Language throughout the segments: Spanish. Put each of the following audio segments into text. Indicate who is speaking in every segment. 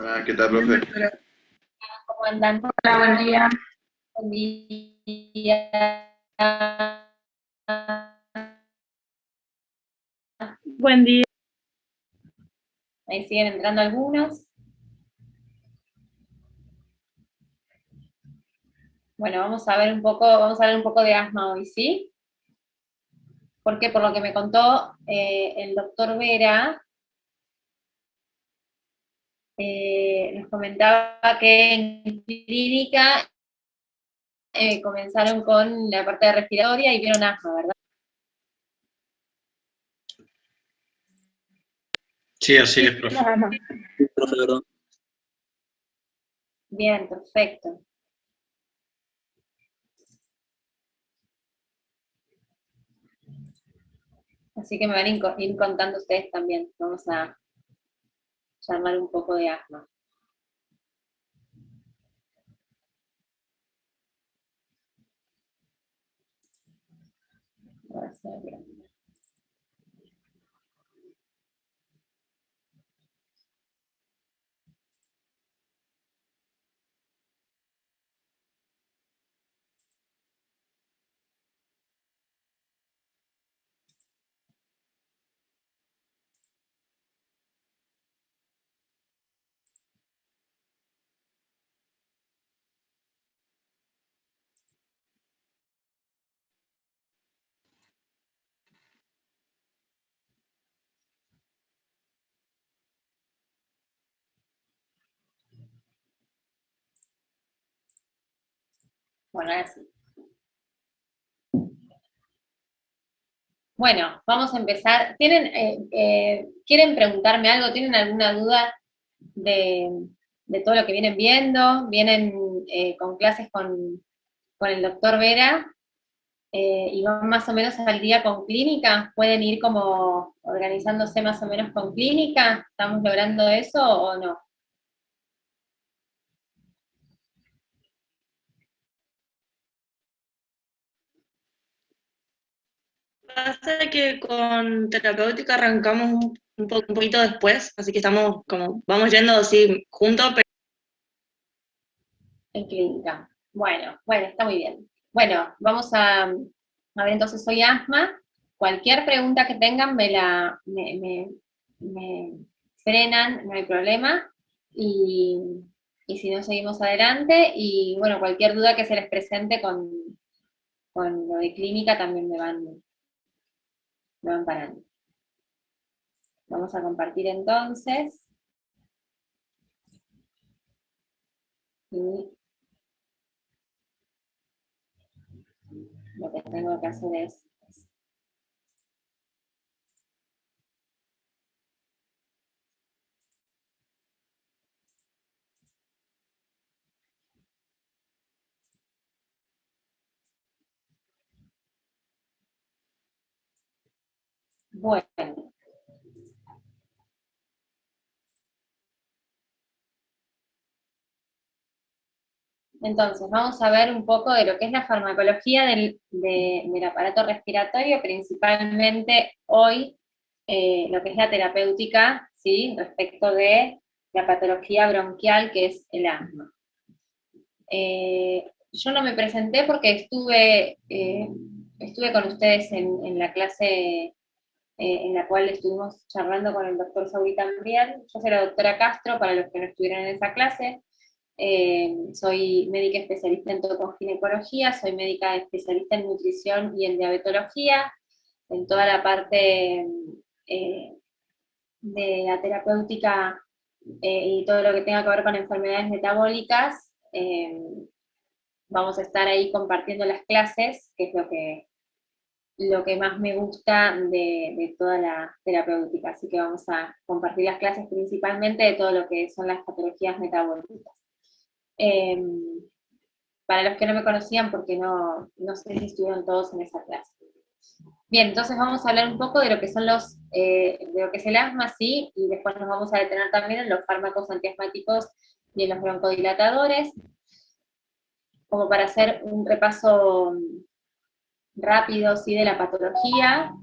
Speaker 1: Hola, ¿qué tal, profe?
Speaker 2: ¿Cómo andan?
Speaker 3: Hola, buen día.
Speaker 2: Buen día.
Speaker 3: Buen día.
Speaker 2: Ahí siguen entrando algunos. Bueno, vamos a ver un poco de asma hoy, ¿sí? Porque por lo que me contó el doctor Vera, nos comentaba que en clínica comenzaron con la parte de respiratoria y vieron asma, ¿verdad?
Speaker 1: Sí, así es,
Speaker 3: Sí,
Speaker 1: profe.
Speaker 3: nada más.
Speaker 4: Sí, profe, ¿verdad?
Speaker 2: Bien, perfecto. Así que me van a ir contando ustedes también. Vamos a charlar un poco de asma. A ver si me veo. Bueno, ahora sí. Bueno, vamos a empezar. ¿Quieren preguntarme algo? ¿Tienen alguna duda de, de todo lo que vienen viendo? ¿Vienen con clases con el doctor Vera y van más o menos al día con clínica? ¿Pueden ir como organizándose más o menos con clínica? ¿Estamos logrando eso o no?
Speaker 3: Pasa que con terapéutica arrancamos un poquito después, así que estamos como, vamos yendo así juntos, pero
Speaker 2: En clínica. Bueno, está muy bien. Bueno, vamos a ver entonces hoy asma. Cualquier pregunta que tengan me frenan, no hay problema. Y, y si no, seguimos adelante. Y bueno, cualquier duda que se les presente con lo de clínica también me van parando. Vamos a compartir entonces. Y lo que tengo que hacer es. Bueno, entonces, vamos a ver un poco de lo que es la farmacología del aparato respiratorio, principalmente hoy lo que es la terapéutica, ¿sí? Respecto de la patología bronquial que es el asma. Yo no me presenté porque estuve con ustedes en la clase en la cual estuvimos charlando con el doctor Saúl también. Yo soy la doctora Castro, para los que no estuvieron en esa clase. Soy médica especialista en tocoginecología, soy médica especialista en nutrición y en diabetología, en toda la parte eh, de la terapéutica y todo lo que tenga que ver con enfermedades metabólicas. Vamos a estar ahí compartiendo las clases, que es lo que más me gusta de toda la terapéutica. Así que vamos a compartir las clases principalmente de todo lo que son las patologías metabólicas. Eh, para los que no me conocían, porque no sé si estuvieron todos en esa clase. Bien, entonces vamos a hablar un poco de lo que son de lo que es el asma, sí, y después nos vamos a detener también en los fármacos antiasmáticos y en los broncodilatadores, como para hacer un repaso rápido, sí, de la patología.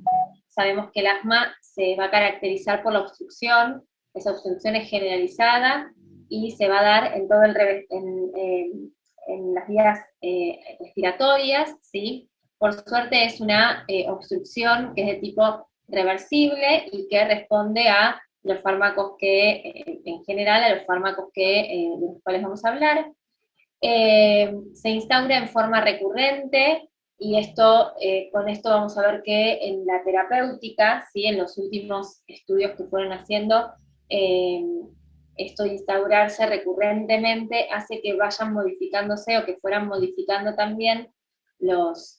Speaker 2: Sabemos que el asma se va a caracterizar por la obstrucción, esa obstrucción es generalizada, y se va a dar en todo en las vías respiratorias, ¿sí? Por suerte es una obstrucción que es de tipo reversible y que responde a los fármacos en general, a los fármacos de los cuales vamos a hablar. Se instaura en forma recurrente, y con esto vamos a ver que en la terapéutica, ¿sí? En los últimos estudios que fueron haciendo, esto de instaurarse recurrentemente hace que vayan modificándose o que fueran modificando también las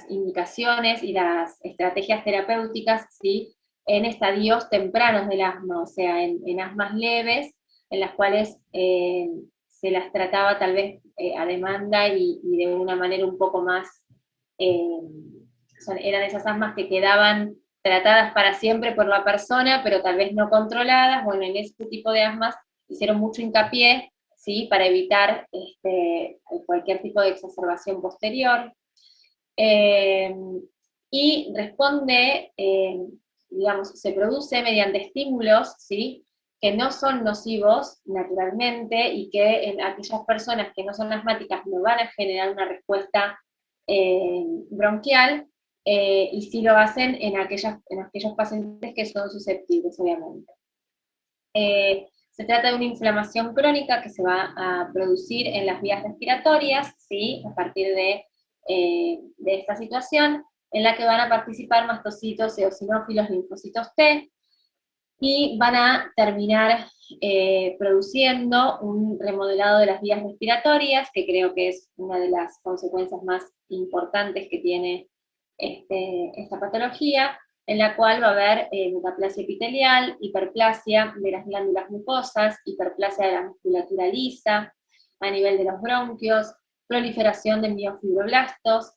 Speaker 2: indicaciones y las estrategias terapéuticas, ¿sí? En estadios tempranos del asma, o sea, en asmas leves, en las cuales se las trataba tal vez a demanda y de una manera un poco más, eran esas asmas que quedaban tratadas para siempre por la persona, pero tal vez no controladas. Bueno, en ese tipo de asmas hicieron mucho hincapié, ¿sí? Para evitar cualquier tipo de exacerbación posterior. Y responde, digamos, se produce mediante estímulos, ¿sí? Que no son nocivos naturalmente, y que en aquellas personas que no son asmáticas no van a generar una respuesta bronquial, y sí lo hacen en aquellos pacientes que son susceptibles, obviamente. Se trata de una inflamación crónica que se va a producir en las vías respiratorias, ¿sí? A partir de esta situación, en la que van a participar mastocitos, eosinófilos, linfocitos T, y van a terminar produciendo un remodelado de las vías respiratorias, que creo que es una de las consecuencias más importantes que tiene esta patología, en la cual va a haber metaplasia epitelial, hiperplasia de las glándulas mucosas, hiperplasia de la musculatura lisa, a nivel de los bronquios, proliferación de miofibroblastos,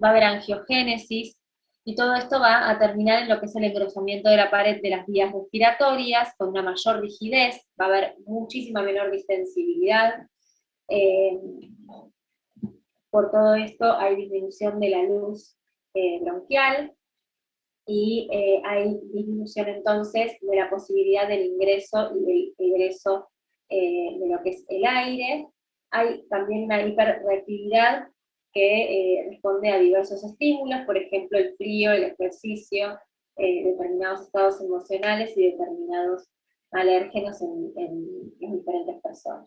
Speaker 2: va a haber angiogénesis, y todo esto va a terminar en lo que es el engrosamiento de la pared de las vías respiratorias, con una mayor rigidez, va a haber muchísima menor distensibilidad. Por todo esto hay disminución de la luz bronquial, y hay disminución entonces de la posibilidad del ingreso y del egreso de lo que es el aire. Hay también una hiperreactividad que responde a diversos estímulos, por ejemplo el frío, el ejercicio, determinados estados emocionales y determinados alérgenos en diferentes personas.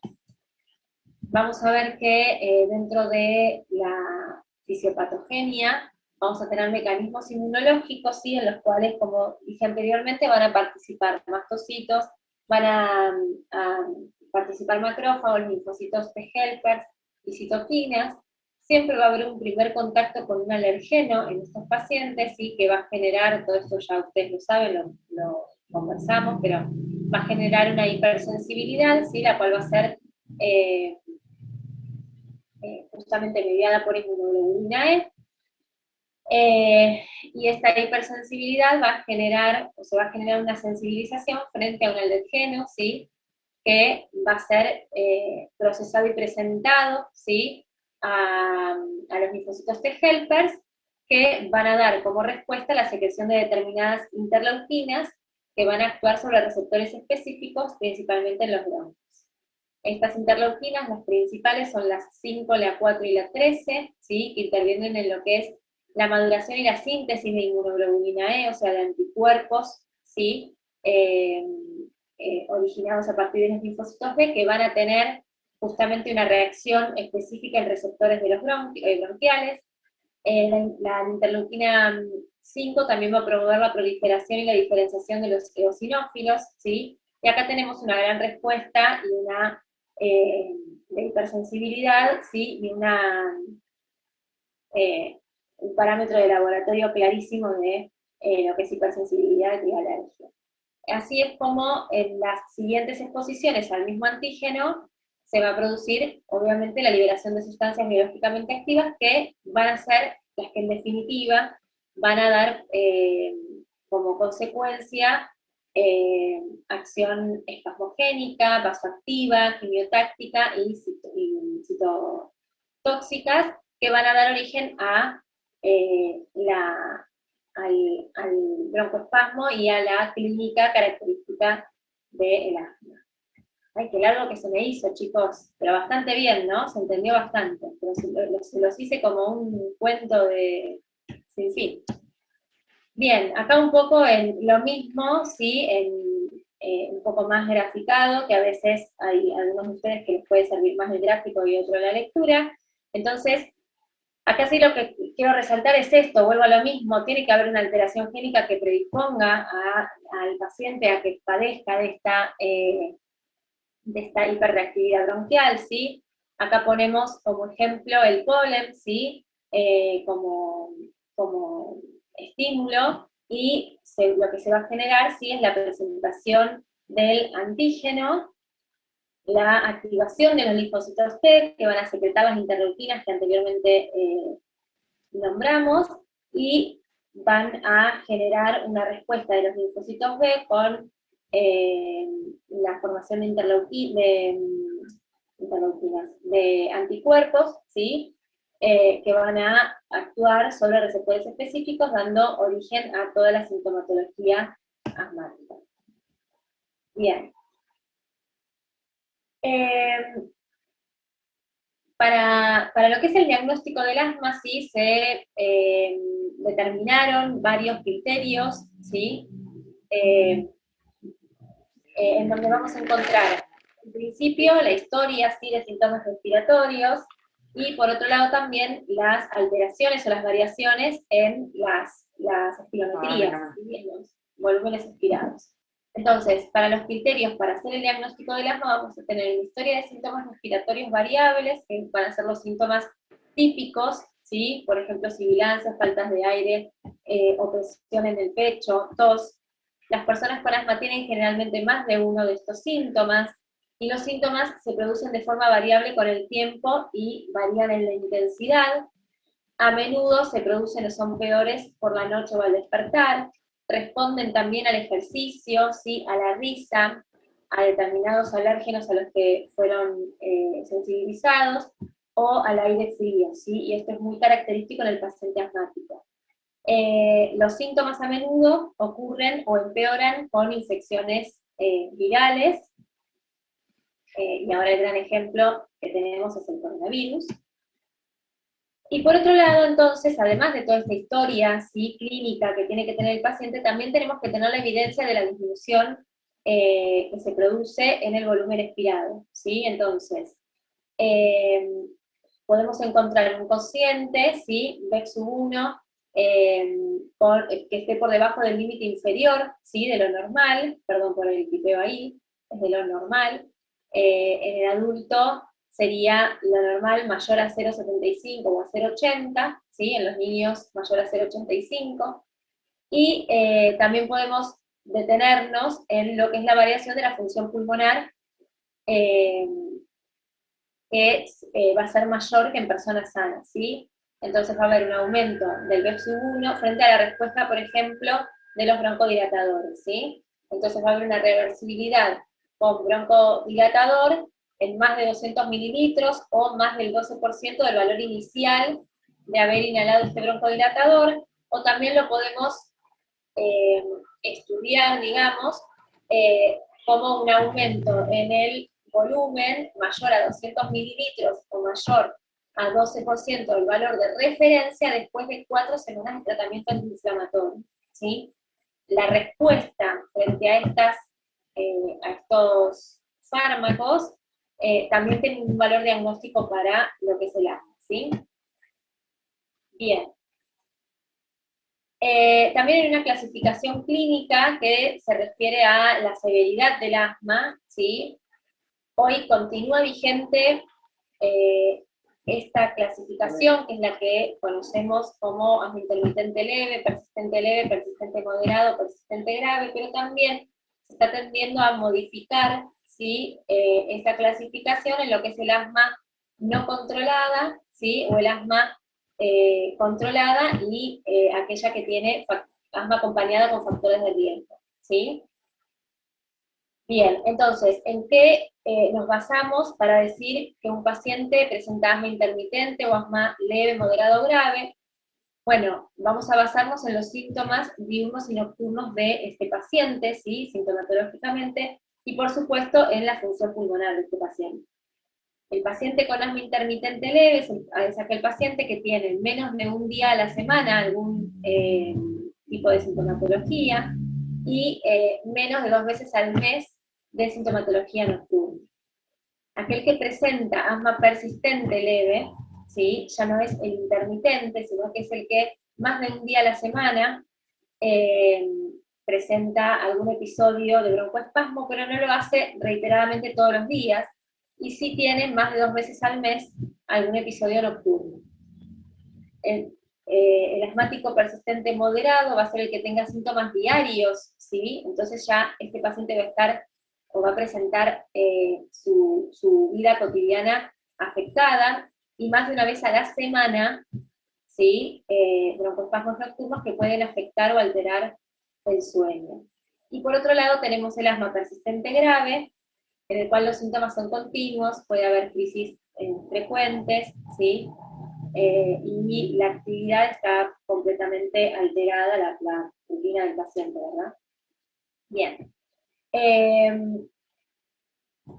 Speaker 2: Vamos a ver que dentro de la fisiopatogenia vamos a tener mecanismos inmunológicos, ¿sí? En los cuales, como dije anteriormente, van a participar mastocitos, van a participar macrófagos, linfocitos T helpers y citoquinas. Siempre va a haber un primer contacto con un alergeno en estos pacientes, ¿sí? Que va a generar, todo esto ya ustedes lo saben, lo conversamos, pero va a generar una hipersensibilidad, ¿sí? La cual va a ser justamente mediada por inmunoglobulina E, y esta hipersensibilidad va a generar, o se va a generar una sensibilización frente a un alergeno, ¿sí? Que va a ser procesado y presentado, ¿sí? A los linfocitos T helpers, que van a dar como respuesta la secreción de determinadas interleuquinas que van a actuar sobre receptores específicos, principalmente en los bronquios. Estas interleuquinas, las principales, son las 5, la 4 y la 13, ¿sí? Que intervienen en lo que es la maduración y la síntesis de inmunoglobulina E, o sea, de anticuerpos, ¿sí? Originados a partir de los linfocitos B, que van a tener justamente una reacción específica en receptores de los bronquiales. La interleuquina 5 también va a promover la proliferación y la diferenciación de los eosinófilos, ¿sí? Y acá tenemos una gran respuesta y una de hipersensibilidad, ¿sí? Y un parámetro de laboratorio clarísimo de lo que es hipersensibilidad y alergia. Así es como en las siguientes exposiciones al mismo antígeno se va a producir, obviamente, la liberación de sustancias biológicamente activas que van a ser las que en definitiva van a dar como consecuencia acción espasmogénica, vasoactiva, quimiotáctica y citotóxicas, que van a dar origen a al broncoespasmo y a la clínica característica del asma. Ay, qué largo que se me hizo, chicos, pero bastante bien, ¿no? Se entendió bastante, pero se los hice como un cuento de sin fin. Bien, acá un poco en lo mismo, ¿sí? Un poco más graficado, que a veces hay algunos de ustedes que les puede servir más el gráfico y otro la lectura. Entonces, acá sí lo que quiero resaltar es esto, vuelvo a lo mismo, tiene que haber una alteración génica que predisponga al paciente a que padezca de esta hiperreactividad bronquial, ¿sí? Acá ponemos como ejemplo el polen, ¿sí? Como estímulo, y lo que se va a generar, ¿sí? Es la presentación del antígeno, la activación de los linfocitos T, que van a secretar las interleuquinas que anteriormente nombramos, y van a generar una respuesta de los linfocitos B con la formación de interleuquinas, de anticuerpos, ¿sí? Que van a actuar sobre receptores específicos, dando origen a toda la sintomatología asmática. Bien. Para lo que es el diagnóstico del asma, sí, se determinaron varios criterios, ¿sí? En donde vamos a encontrar, en principio, la historia, ¿sí? De síntomas respiratorios, y por otro lado también las alteraciones o las variaciones en las espirometrías, ¿sí? En los volúmenes expirados. Entonces, para los criterios para hacer el diagnóstico del asma vamos a tener una historia de síntomas respiratorios variables, que van a ser los síntomas típicos, ¿sí? Por ejemplo, sibilancias, faltas de aire, opresión en el pecho, tos. Las personas con asma tienen generalmente más de uno de estos síntomas, y los síntomas se producen de forma variable con el tiempo y varían en la intensidad. A menudo se producen o son peores por la noche o al despertar. Responden también al ejercicio, ¿sí? A la risa, a determinados alérgenos a los que fueron sensibilizados, o al aire frío, ¿sí? Y esto es muy característico en el paciente asmático. Los síntomas a menudo ocurren o empeoran con infecciones virales, y ahora el gran ejemplo que tenemos es el coronavirus. Y por otro lado, entonces, además de toda esta historia, ¿sí? Clínica que tiene que tener el paciente, también tenemos que tener la evidencia de la disminución que se produce en el volumen expirado, ¿sí? Entonces, podemos encontrar un cociente, ¿sí? BEC-1, que esté por debajo del límite inferior, ¿sí? De lo normal, perdón por el tipeo ahí, es de lo normal. En el adulto sería lo normal mayor a 0,75 o a 0,80, ¿sí? En los niños mayor a 0,85. Y también podemos detenernos en lo que es la variación de la función pulmonar, que va a ser mayor que en personas sanas, ¿sí? Entonces va a haber un aumento del BEP-1 frente a la respuesta, por ejemplo, de los broncodilatadores, ¿sí? Entonces va a haber una reversibilidad con broncodilatador en más de 200 mililitros o más del 12% del valor inicial de haber inhalado este broncodilatador, o también lo podemos estudiar, digamos, como un aumento en el volumen mayor a 200 mililitros o mayor a 12% del valor de referencia después de 4 semanas de tratamiento antiinflamatorio, ¿sí? La respuesta frente a estos fármacos también tiene un valor diagnóstico para lo que es el asma, ¿sí? Bien. También hay una clasificación clínica que se refiere a la severidad del asma, ¿sí? Hoy continúa vigente esta clasificación, que es la que conocemos como asma intermitente leve, persistente moderado, persistente grave, pero también se está tendiendo a modificar, ¿sí? Esta clasificación en lo que es el asma no controlada, ¿sí? O el asma controlada, y aquella que tiene asma acompañada con factores de riesgo, ¿sí? Bien, entonces, ¿en qué nos basamos para decir que un paciente presenta asma intermitente o asma leve, moderado o grave? Bueno, vamos a basarnos en los síntomas diurnos y nocturnos de este paciente, ¿sí? Sintomatológicamente, y por supuesto en la función pulmonar de este paciente. El paciente con asma intermitente leve es aquel paciente que tiene menos de un día a la semana algún tipo de sintomatología y menos de 2 veces al mes de sintomatología nocturna. Aquel que presenta asma persistente leve, ¿sí? Ya no es el intermitente, sino que es el que más de un día a la semana presenta algún episodio de broncoespasmo, pero no lo hace reiteradamente todos los días, y sí tiene más de 2 veces al mes algún episodio nocturno. El asmático persistente moderado va a ser el que tenga síntomas diarios, ¿sí? Entonces ya este paciente va a estar o va a presentar su vida cotidiana afectada, y más de una vez a la semana, ¿sí? Broncoespasmos nocturnos que pueden afectar o alterar el sueño. Y por otro lado tenemos el asma persistente grave, en el cual los síntomas son continuos, puede haber crisis frecuentes, ¿sí? Y la actividad está completamente alterada, la rutina del paciente, ¿verdad? Bien.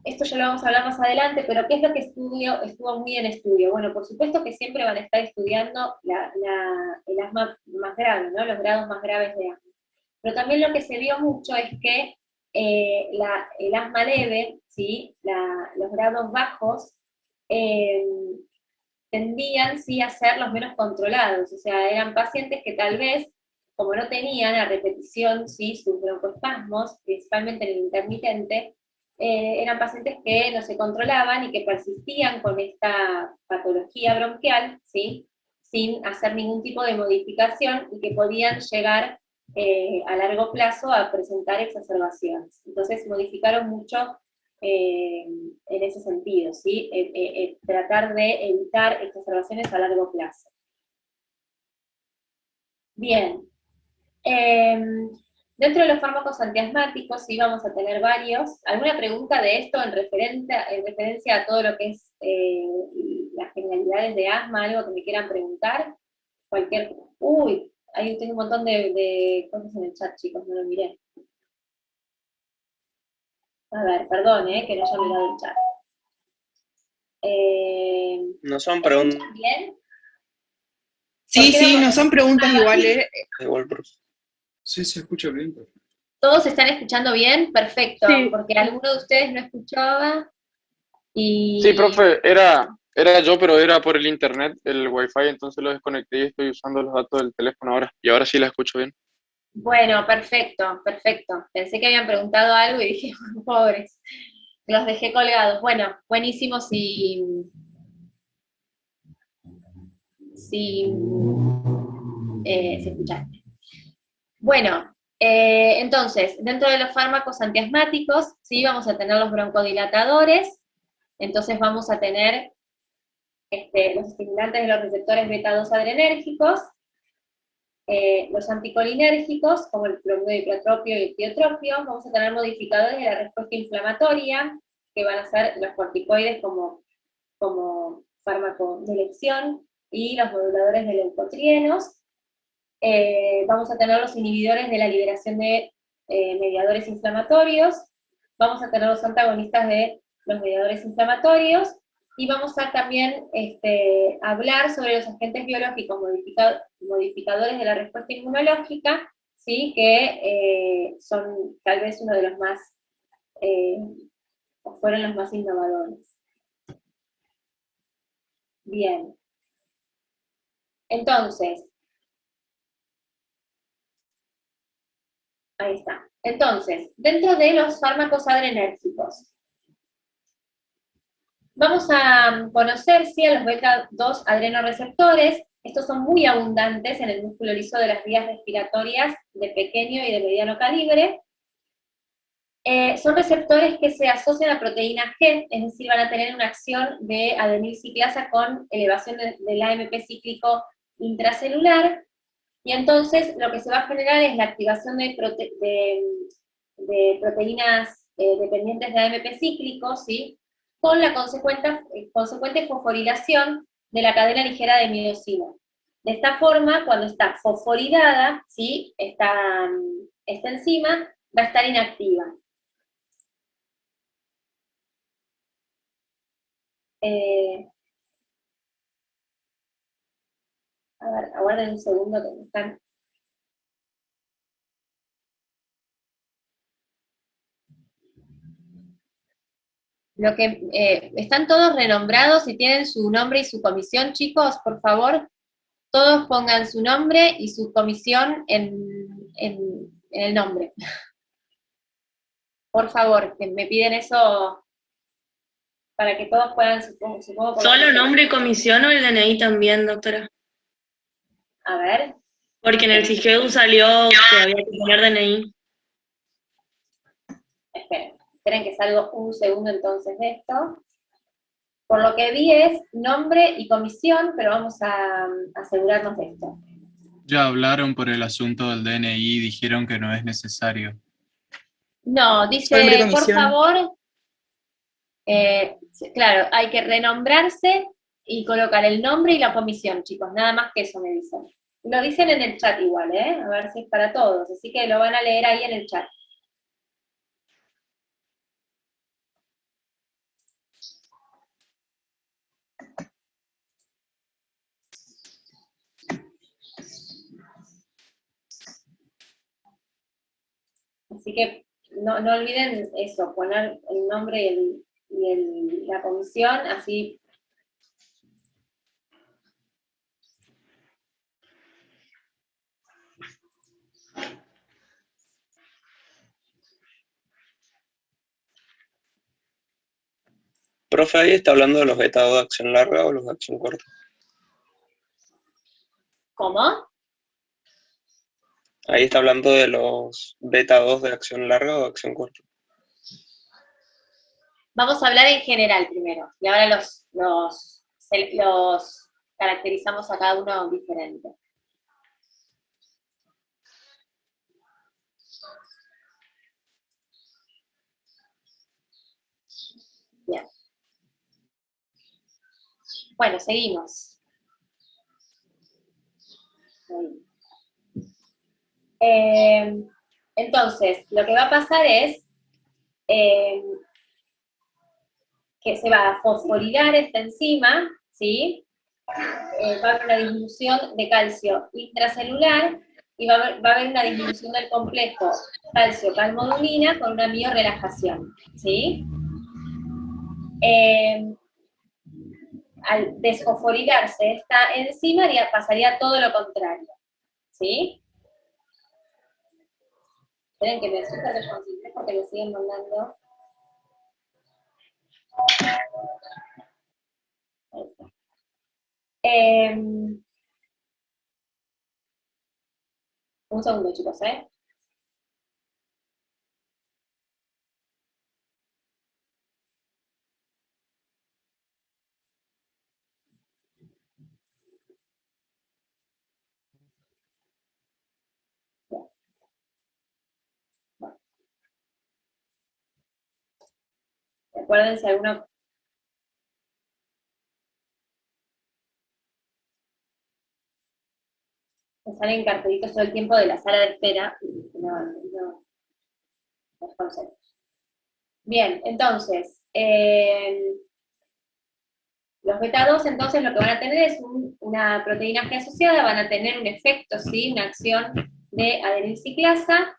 Speaker 2: Esto ya lo vamos a hablar más adelante, pero ¿qué es lo que estuvo muy en estudio? Bueno, por supuesto que siempre van a estar estudiando el asma más grave, ¿no? Los grados más graves de asma. Pero también lo que se vio mucho es que el asma leve, ¿sí? Los grados bajos, tendían sí a ser los menos controlados, o sea, eran pacientes que tal vez, como no tenían a repetición, ¿sí? Sus broncoespasmos, principalmente en el intermitente, eran pacientes que no se controlaban y que persistían con esta patología bronquial, ¿sí? Sin hacer ningún tipo de modificación, y que podían llegar a largo plazo a presentar exacerbaciones. Entonces modificaron mucho en ese sentido, ¿sí? Tratar de evitar exacerbaciones a largo plazo. Bien. Dentro de los fármacos antiasmáticos sí vamos a tener varios. ¿Alguna pregunta de esto en referencia a todo lo que es las generalidades de asma? ¿Algo que me quieran preguntar? Uy, ahí tengo un montón de cosas en el chat, chicos, no lo miré. A ver, perdón, que no haya mirado el chat.
Speaker 1: No son
Speaker 2: ¿Me
Speaker 1: preguntas.
Speaker 2: escuchan bien?
Speaker 4: Sí,
Speaker 2: ¿Por qué
Speaker 4: no son preguntas iguales.
Speaker 1: Igual, profe.
Speaker 5: Sí, se escucha bien.
Speaker 2: ¿Todos están escuchando bien? Perfecto,
Speaker 3: Sí.
Speaker 2: porque alguno de ustedes no escuchaba y...
Speaker 6: Sí, profe, era yo, pero era por el internet, el wifi, entonces lo desconecté y estoy usando los datos del teléfono ahora. Y ahora sí la escucho bien.
Speaker 2: Bueno, perfecto, perfecto. Pensé que habían preguntado algo y dije, pobres, los dejé colgados. Bueno, buenísimo si escuchaste. Bueno, entonces, dentro de los fármacos antiasmáticos, sí, vamos a tener los broncodilatadores, entonces vamos a tener los estimulantes de los receptores beta-2 adrenérgicos, los anticolinérgicos, como el cloruro y el tiotropio. Vamos a tener modificadores de la respuesta inflamatoria, que van a ser los corticoides como fármaco de elección, y los moduladores de leucotrienos. Vamos a tener los inhibidores de la liberación de mediadores inflamatorios, vamos a tener los antagonistas de los mediadores inflamatorios, y vamos a también hablar sobre los agentes biológicos modificadores de la respuesta inmunológica, ¿sí? Que son tal vez uno de los más, o fueron los más innovadores. Bien. Entonces, ahí está. Entonces, dentro de los fármacos adrenérgicos, vamos a conocer si a los beta-2 adrenoreceptores. Estos son muy abundantes en el músculo liso de las vías respiratorias de pequeño y de mediano calibre. Son receptores que se asocian a proteína G, es decir, van a tener una acción de adenilciclasa con elevación del AMP cíclico intracelular, y entonces lo que se va a generar es la activación de proteínas dependientes de AMP cíclico, ¿sí? Con la consecuente fosforilación de la cadena ligera de miosina. De esta forma, cuando está fosforilada, ¿sí? Esta enzima va a estar inactiva. A ver, aguarden un segundo que me están... ¿Están todos renombrados y tienen su nombre y su comisión, chicos? Por favor, todos pongan su nombre y su comisión en el nombre. Por favor, que me piden eso para que todos puedan, supongo por
Speaker 3: ¿Solo
Speaker 2: la-
Speaker 3: nombre y comisión o el DNI también, doctora?
Speaker 2: A ver,
Speaker 3: Porque en el SIGEU salió que había que poner DNI.
Speaker 2: esperen que salgo un segundo entonces de esto. Por lo que vi es nombre y comisión, pero vamos a asegurarnos de esto.
Speaker 7: Ya hablaron por el asunto del DNI y dijeron que no es necesario.
Speaker 2: No,
Speaker 4: Nombre y
Speaker 2: dice, por
Speaker 4: comisión.
Speaker 2: favor, claro, hay que renombrarse y colocar el nombre y la comisión, chicos, nada más que eso me dicen. Lo dicen en el chat igual, a ver si es para todos, así que lo van a leer ahí en el chat. Así que no olviden eso, poner el nombre y la comisión, así.
Speaker 1: Profe, ahí está hablando de los beta 2 de acción larga o los de acción corta.
Speaker 2: ¿Cómo?
Speaker 1: Ahí está hablando de los beta 2 de acción larga o de acción corta.
Speaker 2: Vamos a hablar en general primero, y ahora los caracterizamos a cada uno diferente. Bien. Bueno, seguimos. Entonces, lo que va a pasar es que se va a fosforilar esta enzima, ¿sí? Va a haber una disminución de calcio intracelular y va a haber una disminución del complejo calcio-calmodulina con una biorelajación, ¿sí? Al desfosforilarse esta enzima pasaría todo lo contrario, ¿sí? Esperen que me súper desconcentré porque me siguen mandando. Ahí está. Un segundo, chicos, Recuerden si alguno... Me salen cartelitos todo el tiempo de la sala de espera. No los concentro. Bien, entonces, los beta 2 entonces lo que van a tener es una proteína G asociada, van a tener un efecto, ¿sí? Una acción de adenilciclasa,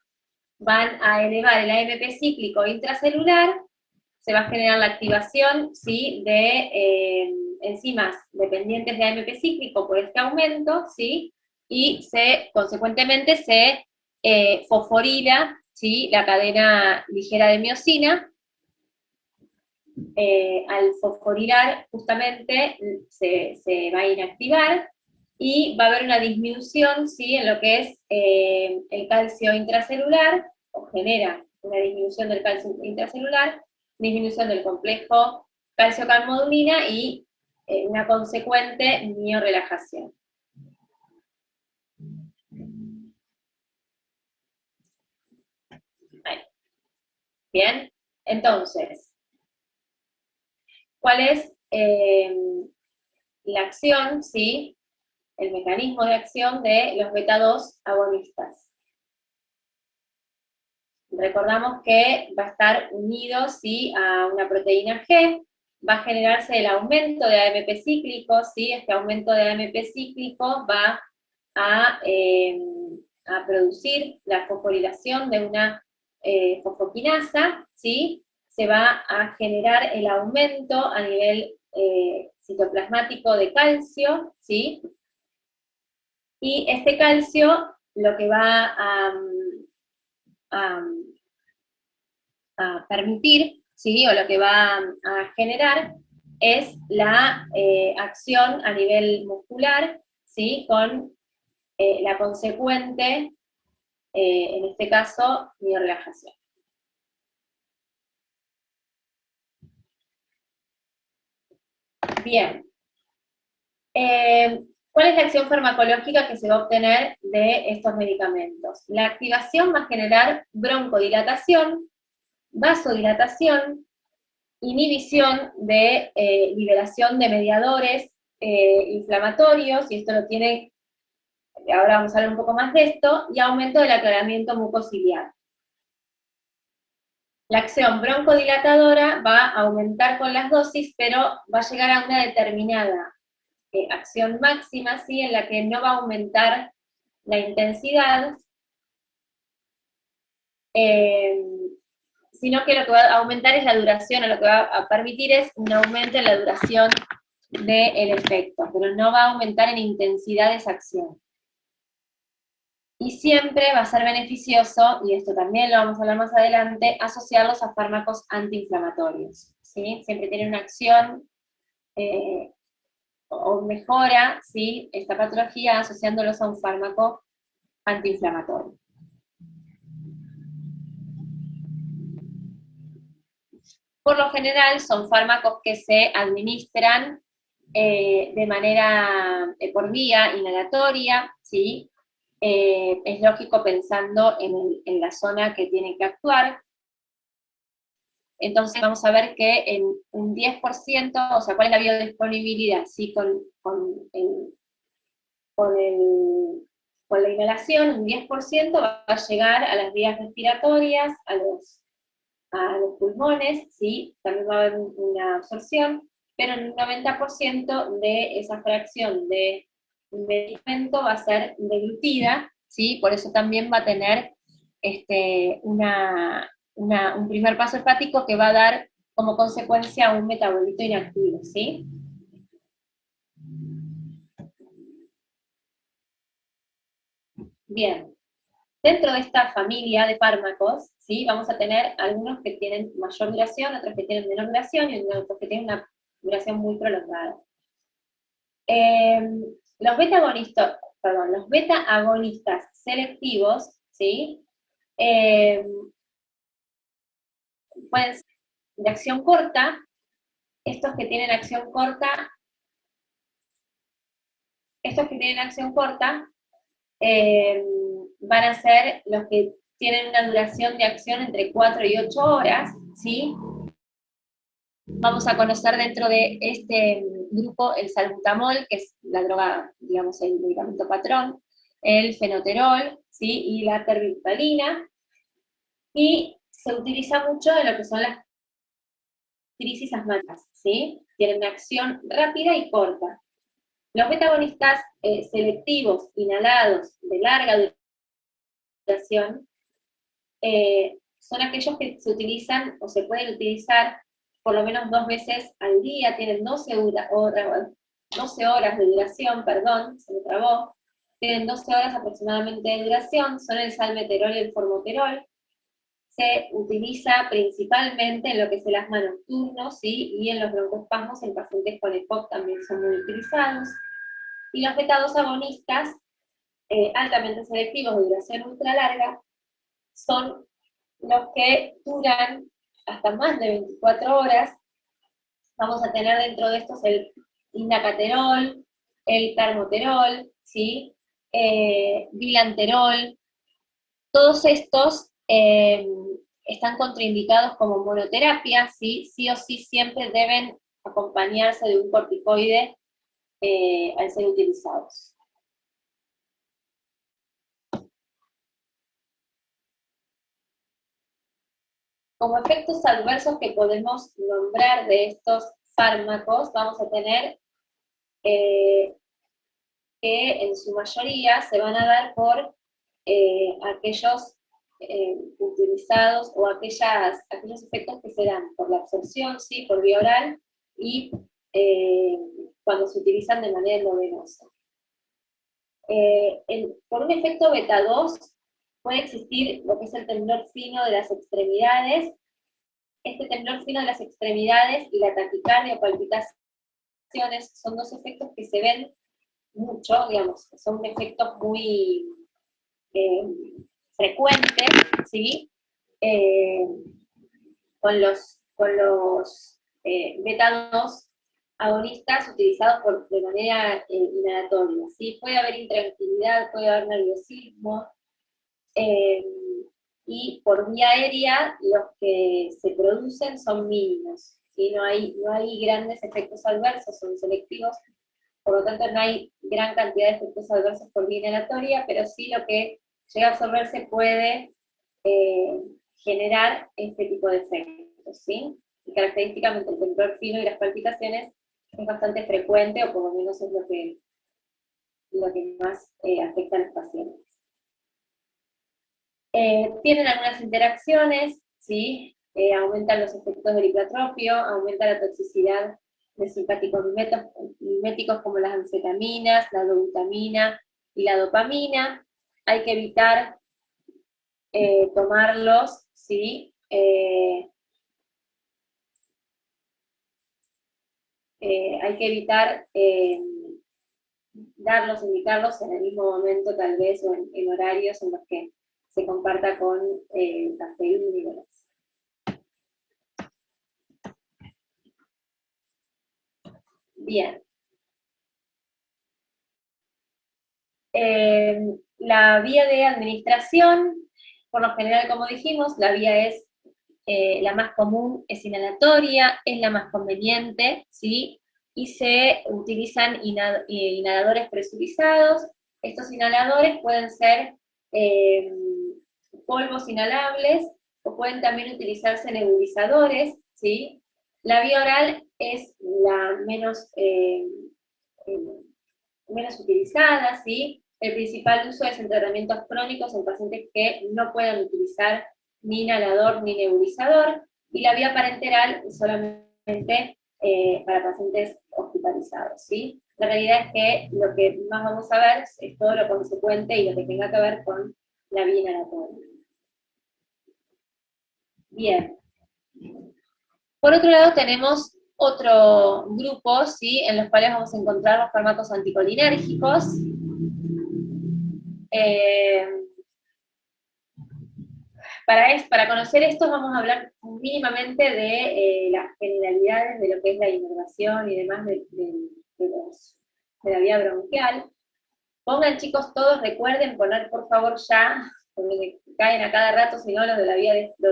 Speaker 2: van a elevar el AMP cíclico intracelular, se va a generar la activación, ¿sí? De enzimas dependientes de AMP cíclico por este aumento, ¿sí? Y consecuentemente se fosforila, ¿sí? La cadena ligera de miosina. Al fosforilar justamente se va a inactivar y va a haber una disminución, ¿sí? En lo que es el calcio intracelular, o genera una disminución del calcio intracelular, disminución del complejo calcio-calmodulina y una consecuente miorelajación. Ahí. Bien, entonces, ¿cuál es la acción, sí? El mecanismo de acción de los beta 2 agonistas. Recordamos que va a estar unido, ¿sí? A una proteína G, va a generarse el aumento de AMP cíclico, ¿sí? Este aumento de AMP cíclico va a producir la fosforilación de una fosfoquinasa, ¿sí? Se va a generar el aumento a nivel citoplasmático de calcio, ¿sí? Y este calcio lo que va a permitir, ¿sí? O lo que va a generar es la acción a nivel muscular, ¿sí? Con la consecuente, en este caso, miorelajación. Bien. ¿Cuál es la acción farmacológica que se va a obtener de estos medicamentos? La activación va a generar broncodilatación, vasodilatación, inhibición de liberación de mediadores inflamatorios, y esto lo tiene, ahora vamos a hablar un poco más de esto, y aumento del aclaramiento mucociliar. La acción broncodilatadora va a aumentar con las dosis, pero va a llegar a una determinada acción máxima, ¿sí? En la que no va a aumentar la intensidad, sino que lo que va a aumentar es la duración, o lo que va a permitir es un aumento en la duración del efecto, pero no va a aumentar en intensidad esa acción. Y siempre va a ser beneficioso, y esto también lo vamos a hablar más adelante, asociarlos a fármacos antiinflamatorios, ¿sí? Siempre tienen una acción o mejora, ¿sí? Esta patología asociándolos a un fármaco antiinflamatorio. Por lo general son fármacos que se administran de manera por vía inhalatoria, ¿sí? Es lógico pensando en la zona que tiene que actuar. Entonces vamos a ver que en un 10%, o sea, ¿cuál es la biodisponibilidad? ¿Sí? Con la inhalación, un 10% va a llegar a las vías respiratorias, a los pulmones, ¿sí? También va a haber una absorción, pero en un 90% de esa fracción de medicamento va a ser deglutida, ¿sí? Por eso también va a tener un primer paso hepático que va a dar como consecuencia un metabolito inactivo, ¿sí? Bien, dentro de esta familia de fármacos, ¿sí? Vamos a tener algunos que tienen mayor duración, otros que tienen menor duración, y otros que tienen una duración muy prolongada. Los beta-agonistas selectivos, ¿sí? Pueden ser de acción corta. Estos que tienen acción corta van a ser los que tienen una duración de acción entre 4 y 8 horas, ¿sí? Vamos a conocer dentro de este grupo el salbutamol, que es la droga, digamos, el medicamento patrón, el fenoterol, ¿sí? Y la terbinaftalina, y se utiliza mucho en lo que son las crisis asmáticas, ¿sí? Tienen una acción rápida y corta. Los beta-agonistas selectivos, inhalados, de larga duración, son aquellos que se utilizan o se pueden utilizar por lo menos 2 veces al día, tienen 12 horas de duración, perdón, se me trabó, tienen 12 horas aproximadamente de duración, son el salmeterol y el formoterol. Se utiliza principalmente en lo que es el asma nocturno, ¿sí? Y en los broncoespasmos en pacientes con EPOC también son muy utilizados. Y los beta-2 agonistas, altamente selectivos de duración ultra larga, son los que duran hasta más de 24 horas. Vamos a tener dentro de estos el indacaterol, el carmoterol, ¿sí? Bilanterol. Todos estos están contraindicados como monoterapia, ¿sí? Sí o sí siempre deben acompañarse de un corticoide al ser utilizados. Como efectos adversos que podemos nombrar de estos fármacos vamos a tener que en su mayoría se van a dar por aquellos utilizados o aquellos efectos que se dan por la absorción, ¿sí? Por vía oral y cuando se utilizan de manera endovenosa. Por un efecto beta 2 puede existir lo que es el temblor fino de las extremidades. Este temblor fino de las extremidades y la taquicardia o palpitaciones son dos efectos que se ven mucho, digamos, son efectos muy frecuentes, ¿sí? Con los beta 2 agonistas utilizados de manera inhalatoria, ¿sí? Puede haber intranquilidad, puede haber nerviosismo, y por vía aérea los que se producen son mínimos, ¿sí? No hay grandes efectos adversos, son selectivos, por lo tanto no hay gran cantidad de efectos adversos por vía inhalatoria, pero sí lo que llega a absorberse puede generar este tipo de efectos, ¿sí? Y característicamente el temblor fino y las palpitaciones es bastante frecuente, o por lo menos es lo que más afecta a los pacientes. Tienen algunas interacciones, ¿sí? Aumentan los efectos del hipotropio, aumenta la toxicidad de simpáticos miméticos como las anfetaminas, la dobutamina y la dopamina. Hay que evitar tomarlos, ¿sí? Hay que evitar darlos, indicarlos en el mismo momento tal vez, o en horarios en los que se comparta con cafeína y demás. Bien. La vía de administración, por lo general, como dijimos, la vía es la más común, es inhalatoria, es la más conveniente, ¿sí? Y se utilizan inhaladores presurizados. Estos inhaladores pueden ser polvos inhalables, o pueden también utilizarse nebulizadores, ¿sí? La vía oral es la menos utilizada, ¿sí? El principal uso es en tratamientos crónicos en pacientes que no puedan utilizar ni inhalador ni nebulizador, y la vía parenteral es solamente para pacientes hospitalizados, ¿sí? La realidad es que lo que más vamos a ver es todo lo consecuente y lo que tenga que ver con la vía inhalatoria. Bien. Por otro lado tenemos otro grupo, ¿sí? En los cuales vamos a encontrar los fármacos anticolinérgicos. Para conocer esto vamos a hablar mínimamente de las generalidades de lo que es la inervación y demás de la vía bronquial. Pongan, chicos, todos, recuerden poner por favor ya, porque caen a cada rato, si no lo de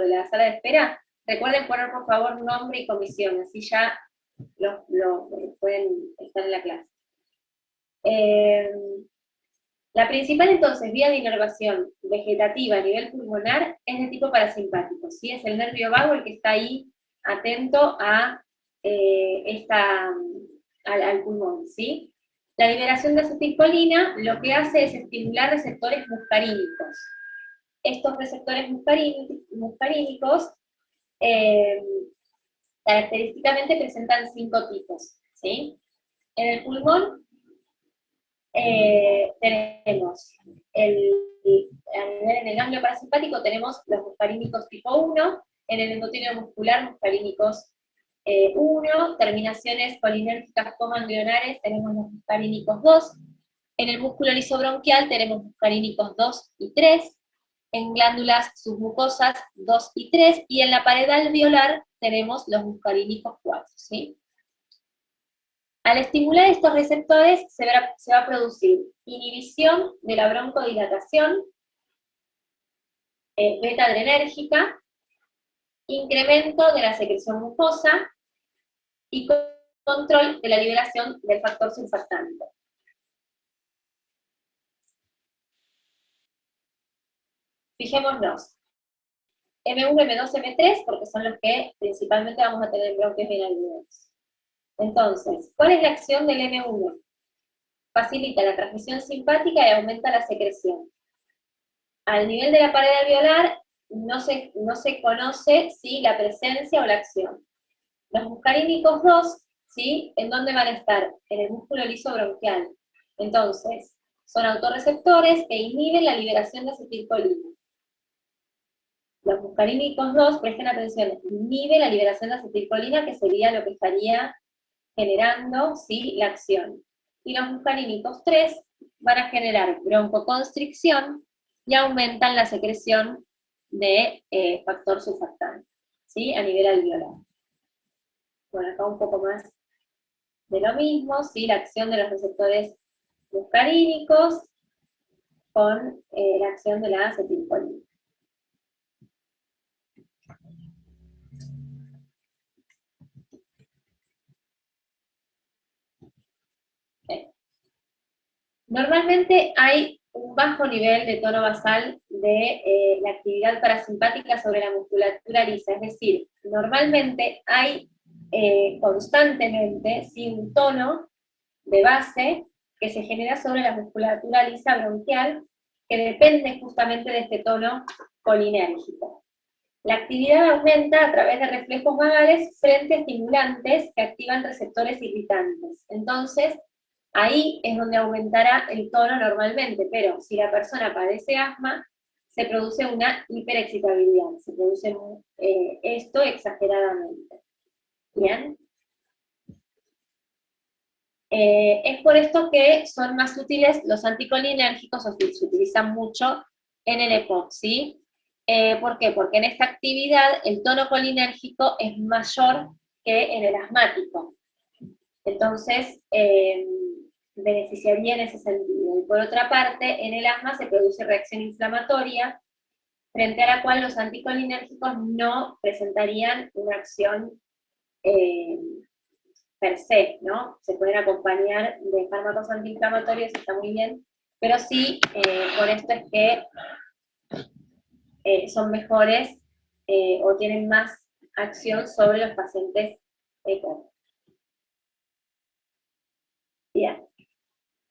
Speaker 2: la sala de espera, recuerden poner por favor nombre y comisión, así ya lo pueden estar en la clase. La principal, entonces, vía de inervación vegetativa a nivel pulmonar es de tipo parasimpático, ¿sí? Es el nervio vago el que está ahí atento a al pulmón, ¿sí? La liberación de acetilcolina lo que hace es estimular receptores muscarínicos. Estos receptores muscarínicos característicamente presentan 5 tipos, ¿sí? En el pulmón tenemos en el ganglio parasimpático tenemos los muscarínicos tipo 1, en el endotelio muscular muscarínicos 1, terminaciones colinérgicas comanglionares tenemos los muscarínicos 2, en el músculo lisobronquial tenemos muscarínicos 2 y 3, en glándulas submucosas 2 y 3, y en la pared alveolar tenemos los muscarínicos 4, ¿sí? Al estimular estos receptores se va a producir inhibición de la broncodilatación, beta-adrenérgica, incremento de la secreción mucosa y control de la liberación del factor surfactante. Fijémonos, M1, M2, M3, porque son los que principalmente vamos a tener bronquios bien agudos. Entonces, ¿cuál es la acción del M1? Facilita la transmisión simpática y aumenta la secreción. Al nivel de la pared alveolar no se conoce si la presencia o la acción. Los muscarínicos 2, ¿sí? ¿En dónde van a estar? En el músculo liso bronquial. Entonces, son autorreceptores que inhiben la liberación de acetilcolina. Los muscarínicos 2, presten atención, inhiben la liberación de acetilcolina, que sería lo que estaría generando, ¿sí?, la acción. Y los muscarínicos 3 van a generar broncoconstricción y aumentan la secreción de factor surfactante, ¿sí?, a nivel alveolar. Bueno, acá un poco más de lo mismo, ¿sí?, la acción de los receptores muscarínicos con la acción de la acetilcolina. Normalmente hay un bajo nivel de tono basal de la actividad parasimpática sobre la musculatura lisa, es decir, normalmente hay constantemente, ¿sí?, un tono de base que se genera sobre la musculatura lisa bronquial, que depende justamente de este tono colinérgico. La actividad aumenta a través de reflejos vagales frente a estimulantes que activan receptores irritantes. Entonces, ahí es donde aumentará el tono normalmente, pero si la persona padece asma, se produce una hiperexcitabilidad, se produce esto exageradamente. ¿Bien? Es por esto que son más útiles los anticolinérgicos, o se utilizan mucho en el EPOC, ¿sí? ¿Por qué? Porque en esta actividad el tono colinérgico es mayor que en el asmático. Entonces, beneficiaría en ese sentido. Y por otra parte, en el asma se produce reacción inflamatoria, frente a la cual los anticolinérgicos no presentarían una acción per se, ¿no? Se pueden acompañar de fármacos antiinflamatorios, está muy bien, pero sí, por esto es que son mejores o tienen más acción sobre los pacientes EPOC. Bien.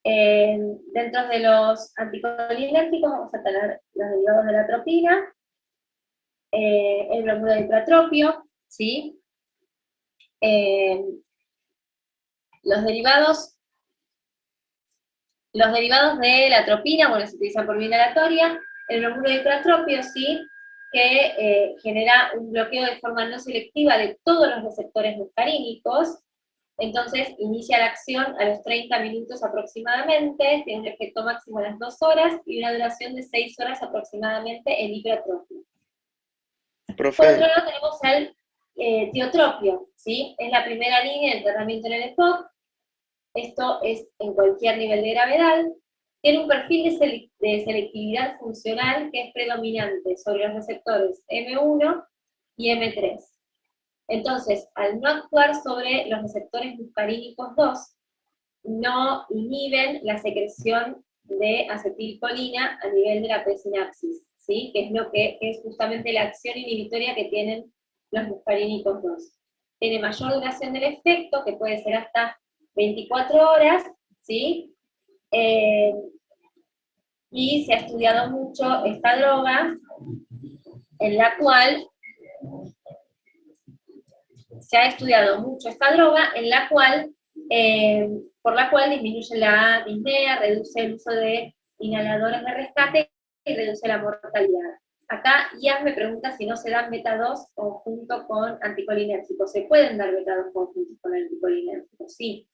Speaker 2: Dentro de los anticolinérgicos vamos a tener los derivados de la atropina, el bromuro de hipratropio, ¿sí? Los derivados de la atropina, bueno, se utilizan por vía inhalatoria, el bromuro de hipratropio, ¿sí?, que genera un bloqueo de forma no selectiva de todos los receptores muscarínicos. Entonces inicia la acción a los 30 minutos aproximadamente, tiene un efecto máximo a las 2 horas y una duración de 6 horas aproximadamente en hipratropio.
Speaker 6: Profe,
Speaker 2: Por otro lado tenemos el tiotropio, ¿sí? Es la primera línea del tratamiento en el EPOC. Esto es en cualquier nivel de gravedad. Tiene un perfil de selectividad funcional que es predominante sobre los receptores M1 y M3. Entonces, al no actuar sobre los receptores muscarínicos 2, no inhiben la secreción de acetilcolina a nivel de la presinapsis, ¿sí?, que es justamente la acción inhibitoria que tienen los muscarínicos 2. Tiene mayor duración del efecto, que puede ser hasta 24 horas, ¿sí? Y se ha estudiado mucho esta droga, por la cual disminuye la disnea, reduce el uso de inhaladores de rescate y reduce la mortalidad. Acá Ian me pregunta si no se dan beta-2 conjunto con anticolinérgicos. ¿Se pueden dar beta-2 conjuntos con anticolinérgicos? Sí.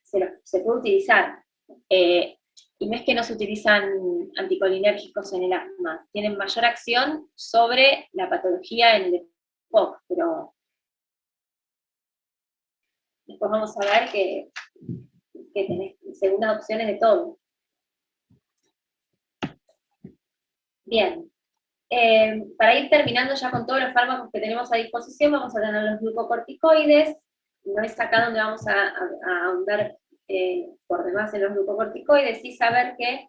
Speaker 2: Se puede utilizar. Y no es que no se utilizan anticolinérgicos en el asma, tienen mayor acción sobre la patología en el EPOC, pero después vamos a ver que tenés segundas opciones de todo. Bien. Para ir terminando ya con todos los fármacos que tenemos a disposición, vamos a tener los glucocorticoides. No es acá donde vamos a ahondar por demás en los glucocorticoides, y saber que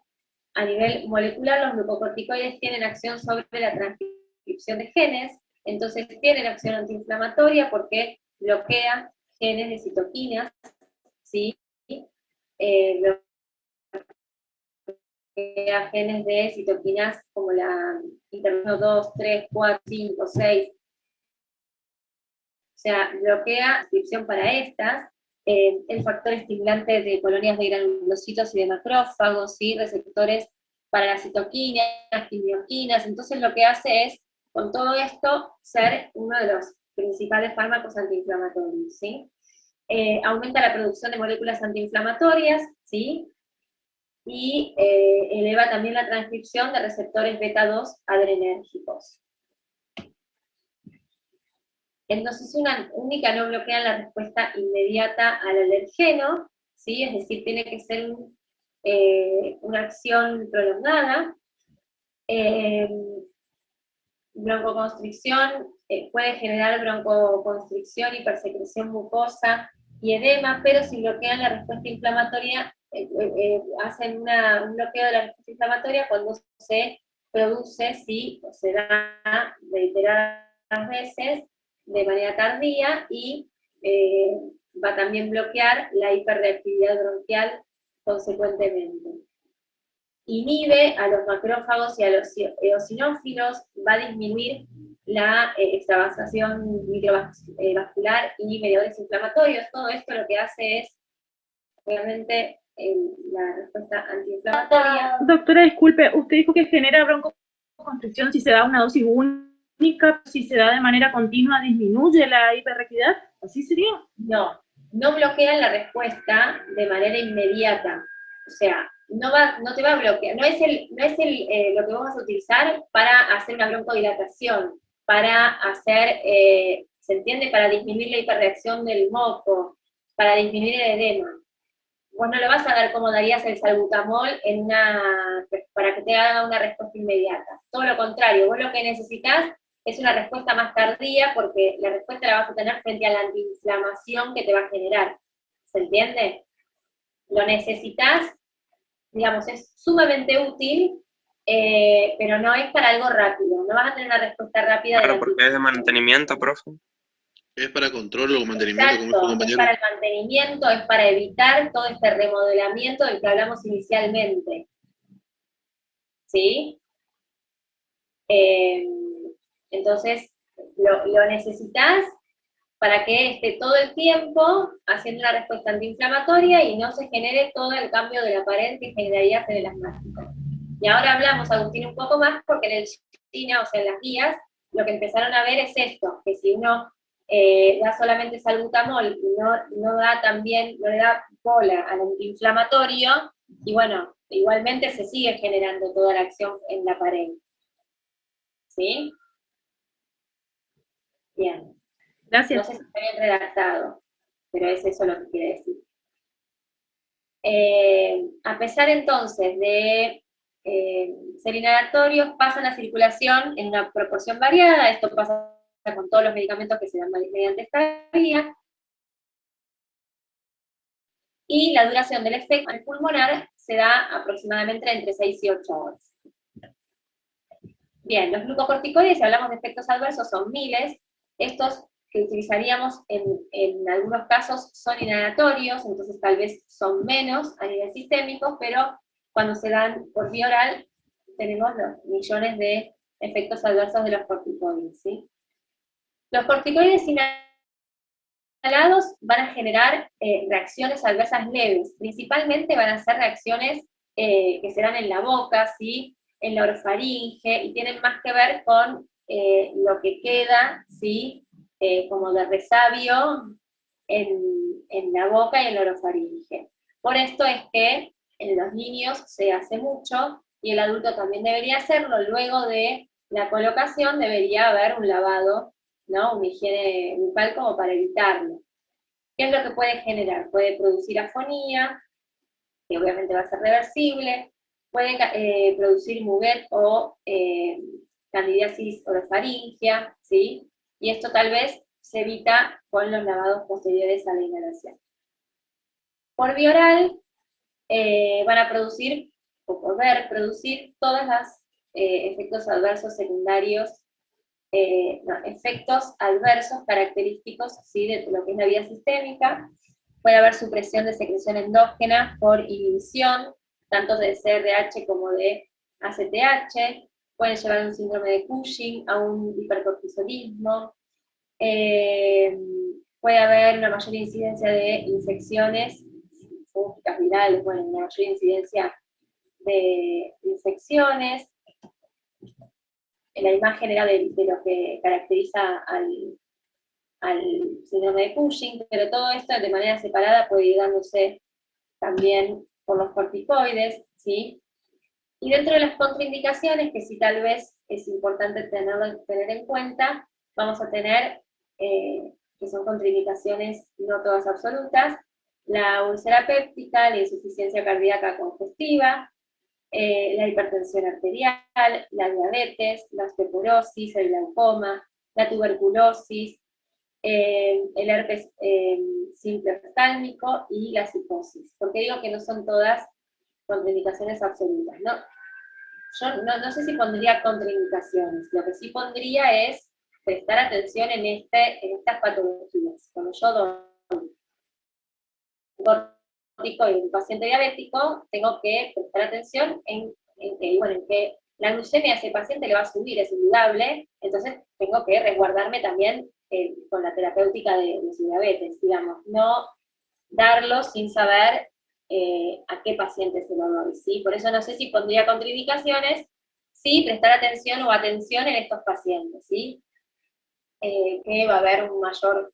Speaker 2: a nivel molecular los glucocorticoides tienen acción sobre la transcripción de genes, Entonces tienen acción antiinflamatoria porque bloquea genes de citoquinas, ¿sí? Bloquea genes de citoquinas como la interleucina 2, 3, 4, 5, 6. O sea, bloquea transcripción para estas, el factor estimulante de colonias de granulocitos y de macrófagos, ¿sí? Receptores para las citoquinas, quimioquinas. Entonces lo que hace es, con todo esto, ser uno de los principales fármacos antiinflamatorios, ¿sí? Aumenta la producción de moléculas antiinflamatorias, ¿sí? Y eleva también la transcripción de receptores beta-2 adrenérgicos. Entonces, una única no bloquea la respuesta inmediata al alergeno, ¿sí? Es decir, tiene que ser una acción prolongada. Broncoconstricción, puede generar broncoconstricción, hipersecreción mucosa y edema, pero si bloquean la respuesta inflamatoria, hacen un bloqueo de la respuesta inflamatoria cuando se produce, sí, o se da reiteradas veces, de manera tardía, y va a también bloquear la hiperreactividad bronquial consecuentemente. Inhibe a los macrófagos y a los eosinófilos, va a disminuir la extravasación microvascular y mediadores inflamatorios. Todo esto lo que hace es, obviamente, la respuesta antiinflamatoria.
Speaker 8: Doctora, disculpe, usted dijo que genera broncoconstricción si se da una dosis única, si se da de manera continua, ¿disminuye la hiperreactividad? ¿Así sería?
Speaker 2: No, no bloquea la respuesta de manera inmediata. O sea, no te va a bloquear, no es lo que vos vas a utilizar para hacer una broncodilatación, para hacer, ¿se entiende? Para disminuir la hiperreacción del moco, para disminuir el edema. Vos no lo vas a dar como darías el salbutamol para que te haga una respuesta inmediata. Todo lo contrario, vos lo que necesitas es una respuesta más tardía, porque la respuesta la vas a tener frente a la antiinflamación que te va a generar. ¿Se entiende? Lo necesitas, digamos, es sumamente útil, pero no es para algo rápido. No vas a tener una respuesta rápida.
Speaker 1: Claro, porque es de mantenimiento, profe.
Speaker 5: Es para control o mantenimiento,
Speaker 2: Exacto,
Speaker 5: como dijo el
Speaker 2: es
Speaker 5: compañero.
Speaker 2: para el mantenimiento, es para evitar todo este remodelamiento del que hablamos inicialmente. ¿Sí? Entonces, lo necesitas para que esté todo el tiempo haciendo una respuesta antiinflamatoria y no se genere todo el cambio de la pared que generaría en el asmático. Y ahora hablamos, Agustín, un poco más, porque en el China, o sea, en las guías, lo que empezaron a ver es esto, que si uno da solamente salbutamol y no le da bola al antiinflamatorio, y bueno, igualmente se sigue generando toda la acción en la pared. ¿Sí? Bien.
Speaker 8: Gracias.
Speaker 2: No sé si está bien redactado, pero es eso lo que quiere decir. A pesar entonces de ser inhalatorios, pasan a circulación en una proporción variada. Esto pasa con todos los medicamentos que se dan mediante esta vía. Y la duración del efecto pulmonar se da aproximadamente entre 6 y 8 horas. Bien, los glucocorticoides, si hablamos de efectos adversos, son miles. Estos que utilizaríamos en algunos casos son inhalatorios, entonces tal vez son menos a nivel sistémico, pero cuando se dan por vía oral tenemos los millones de efectos adversos de los corticoides, ¿sí? Los corticoides inhalados van a generar reacciones adversas leves, principalmente van a ser reacciones que se dan en la boca, ¿sí? En la orofaringe, y tienen más que ver con lo que queda, ¿sí? Como de resabio en la boca y en la orofaringe. Por esto es que en los niños se hace mucho, y el adulto también debería hacerlo. Luego de la colocación debería haber un lavado, ¿no? Una higiene bucal como para evitarlo. ¿Qué es lo que puede generar? Puede producir afonía, que obviamente va a ser reversible, puede producir muguet o candidiasis orofaringea, ¿sí? Y esto tal vez se evita con los lavados posteriores a la inhalación. Por vía oral van a producir, o poder producir, todos los efectos adversos secundarios efectos adversos característicos, ¿sí?, de lo que es la vía sistémica. Puede haber supresión de secreción endógena por inhibición, tanto de CRH como de ACTH, puede llevar a un síndrome de Cushing, a un hipercortisolismo, puede haber una mayor incidencia de infecciones fúngicas virales, bueno, una mayor incidencia de infecciones. La imagen era de lo que caracteriza al síndrome de Cushing, pero todo esto de manera separada puede ir dándose también por los corticoides, ¿sí? Y dentro de las contraindicaciones, que sí tal vez es importante tener en cuenta, vamos a tener, que son contraindicaciones no todas absolutas, la úlcera péptica, la insuficiencia cardíaca congestiva, la hipertensión arterial, la diabetes, la osteoporosis, el glaucoma, la tuberculosis, el herpes simple oftálmico y la psicosis. Porque digo que no son todas contraindicaciones absolutas, ¿no? Yo no sé si pondría contraindicaciones, lo que sí pondría es prestar atención en estas patologías. Cuando yo doy un corticoide en un paciente diabético, tengo que prestar atención en que la glucemia a ese paciente le va a subir, es indudable, entonces tengo que resguardarme también con la terapéutica de su diabetes, digamos, no darlo sin saber a qué paciente se lo doy, ¿sí? Por eso no sé si pondría contraindicaciones, sí, prestar atención o atención en estos pacientes, ¿sí? Que va a haber un mayor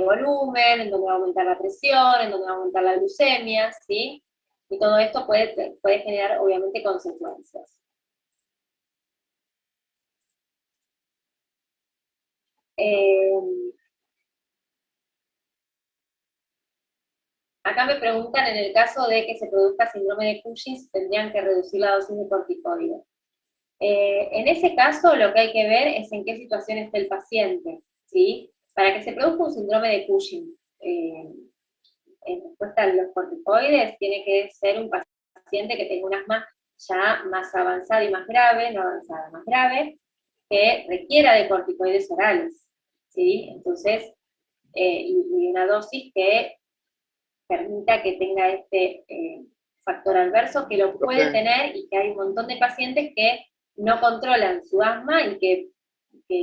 Speaker 2: volumen, en donde va a aumentar la presión, en donde va a aumentar la glucemia, ¿sí? Y todo esto puede generar, obviamente, consecuencias. Acá me preguntan, en el caso de que se produzca síndrome de Cushing, si tendrían que reducir la dosis de corticoides. En ese caso, lo que hay que ver es en qué situación está el paciente, ¿sí? Para que se produzca un síndrome de Cushing, en respuesta a los corticoides, tiene que ser un paciente que tenga un asma ya más avanzada y más grave, no avanzada, más grave, que requiera de corticoides orales, ¿sí? Entonces, y una dosis que permita que tenga este factor adverso, que lo puede tener, y que hay un montón de pacientes que no controlan su asma y que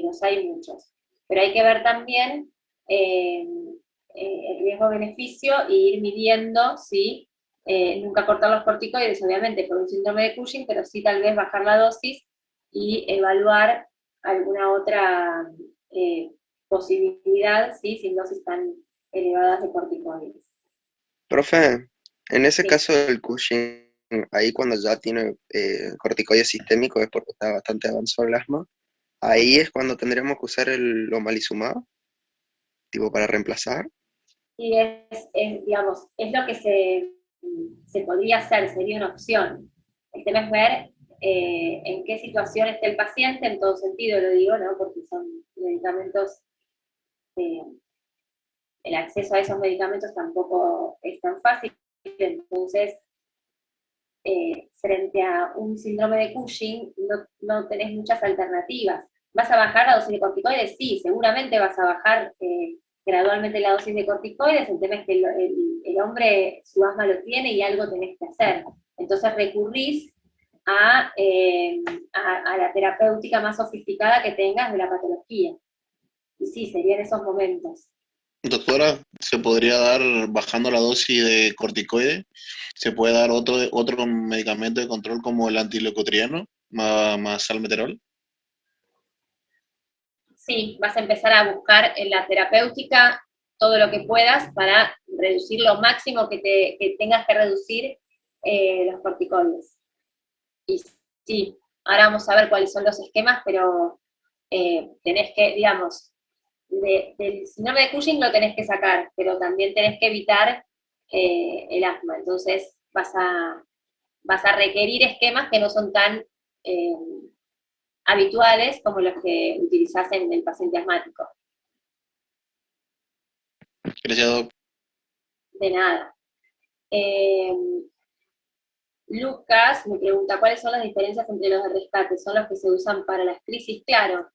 Speaker 2: los hay muchos. Pero hay que ver también el riesgo-beneficio e ir midiendo, ¿sí? Nunca cortar los corticoides, obviamente, por un síndrome de Cushing, pero sí tal vez bajar la dosis y evaluar alguna otra posibilidad, ¿sí? Sin dosis tan elevadas de corticoides.
Speaker 1: Profe, en ese
Speaker 2: Sí.
Speaker 1: caso del Cushing, ahí cuando ya tiene corticoides sistémicos es porque está bastante avanzado el asma, ahí es cuando tendríamos que usar el omalizumab, tipo para reemplazar.
Speaker 2: Y digamos, es lo que se podría hacer, sería una opción. El tema es ver en qué situación está el paciente, en todo sentido lo digo, ¿no? Porque son medicamentos, el acceso a esos medicamentos tampoco es tan fácil, entonces, frente a un síndrome de Cushing, no tenés muchas alternativas. ¿Vas a bajar la dosis de corticoides? Sí, seguramente vas a bajar gradualmente la dosis de corticoides. El tema es que el hombre su asma lo tiene y algo tenés que hacer. Entonces recurrís a la terapéutica más sofisticada que tengas de la patología. Y sí, serían esos momentos.
Speaker 5: Doctora, ¿se podría dar, bajando la dosis de corticoide, se puede dar otro medicamento de control como el antileucotrieno, más salmeterol?
Speaker 2: Sí, vas a empezar a buscar en la terapéutica todo lo que puedas para reducir lo máximo que tengas que reducir los corticoides. Y sí, ahora vamos a ver cuáles son los esquemas, pero tenés que, digamos, del síndrome de Cushing lo tenés que sacar, pero también tenés que evitar el asma. Entonces vas a requerir esquemas que no son tan habituales como los que utilizás en el paciente asmático.
Speaker 5: Gracias, doc.
Speaker 2: De nada. Lucas me pregunta, ¿cuáles son las diferencias entre los de rescate? ¿Son los que se usan para las crisis? Claro.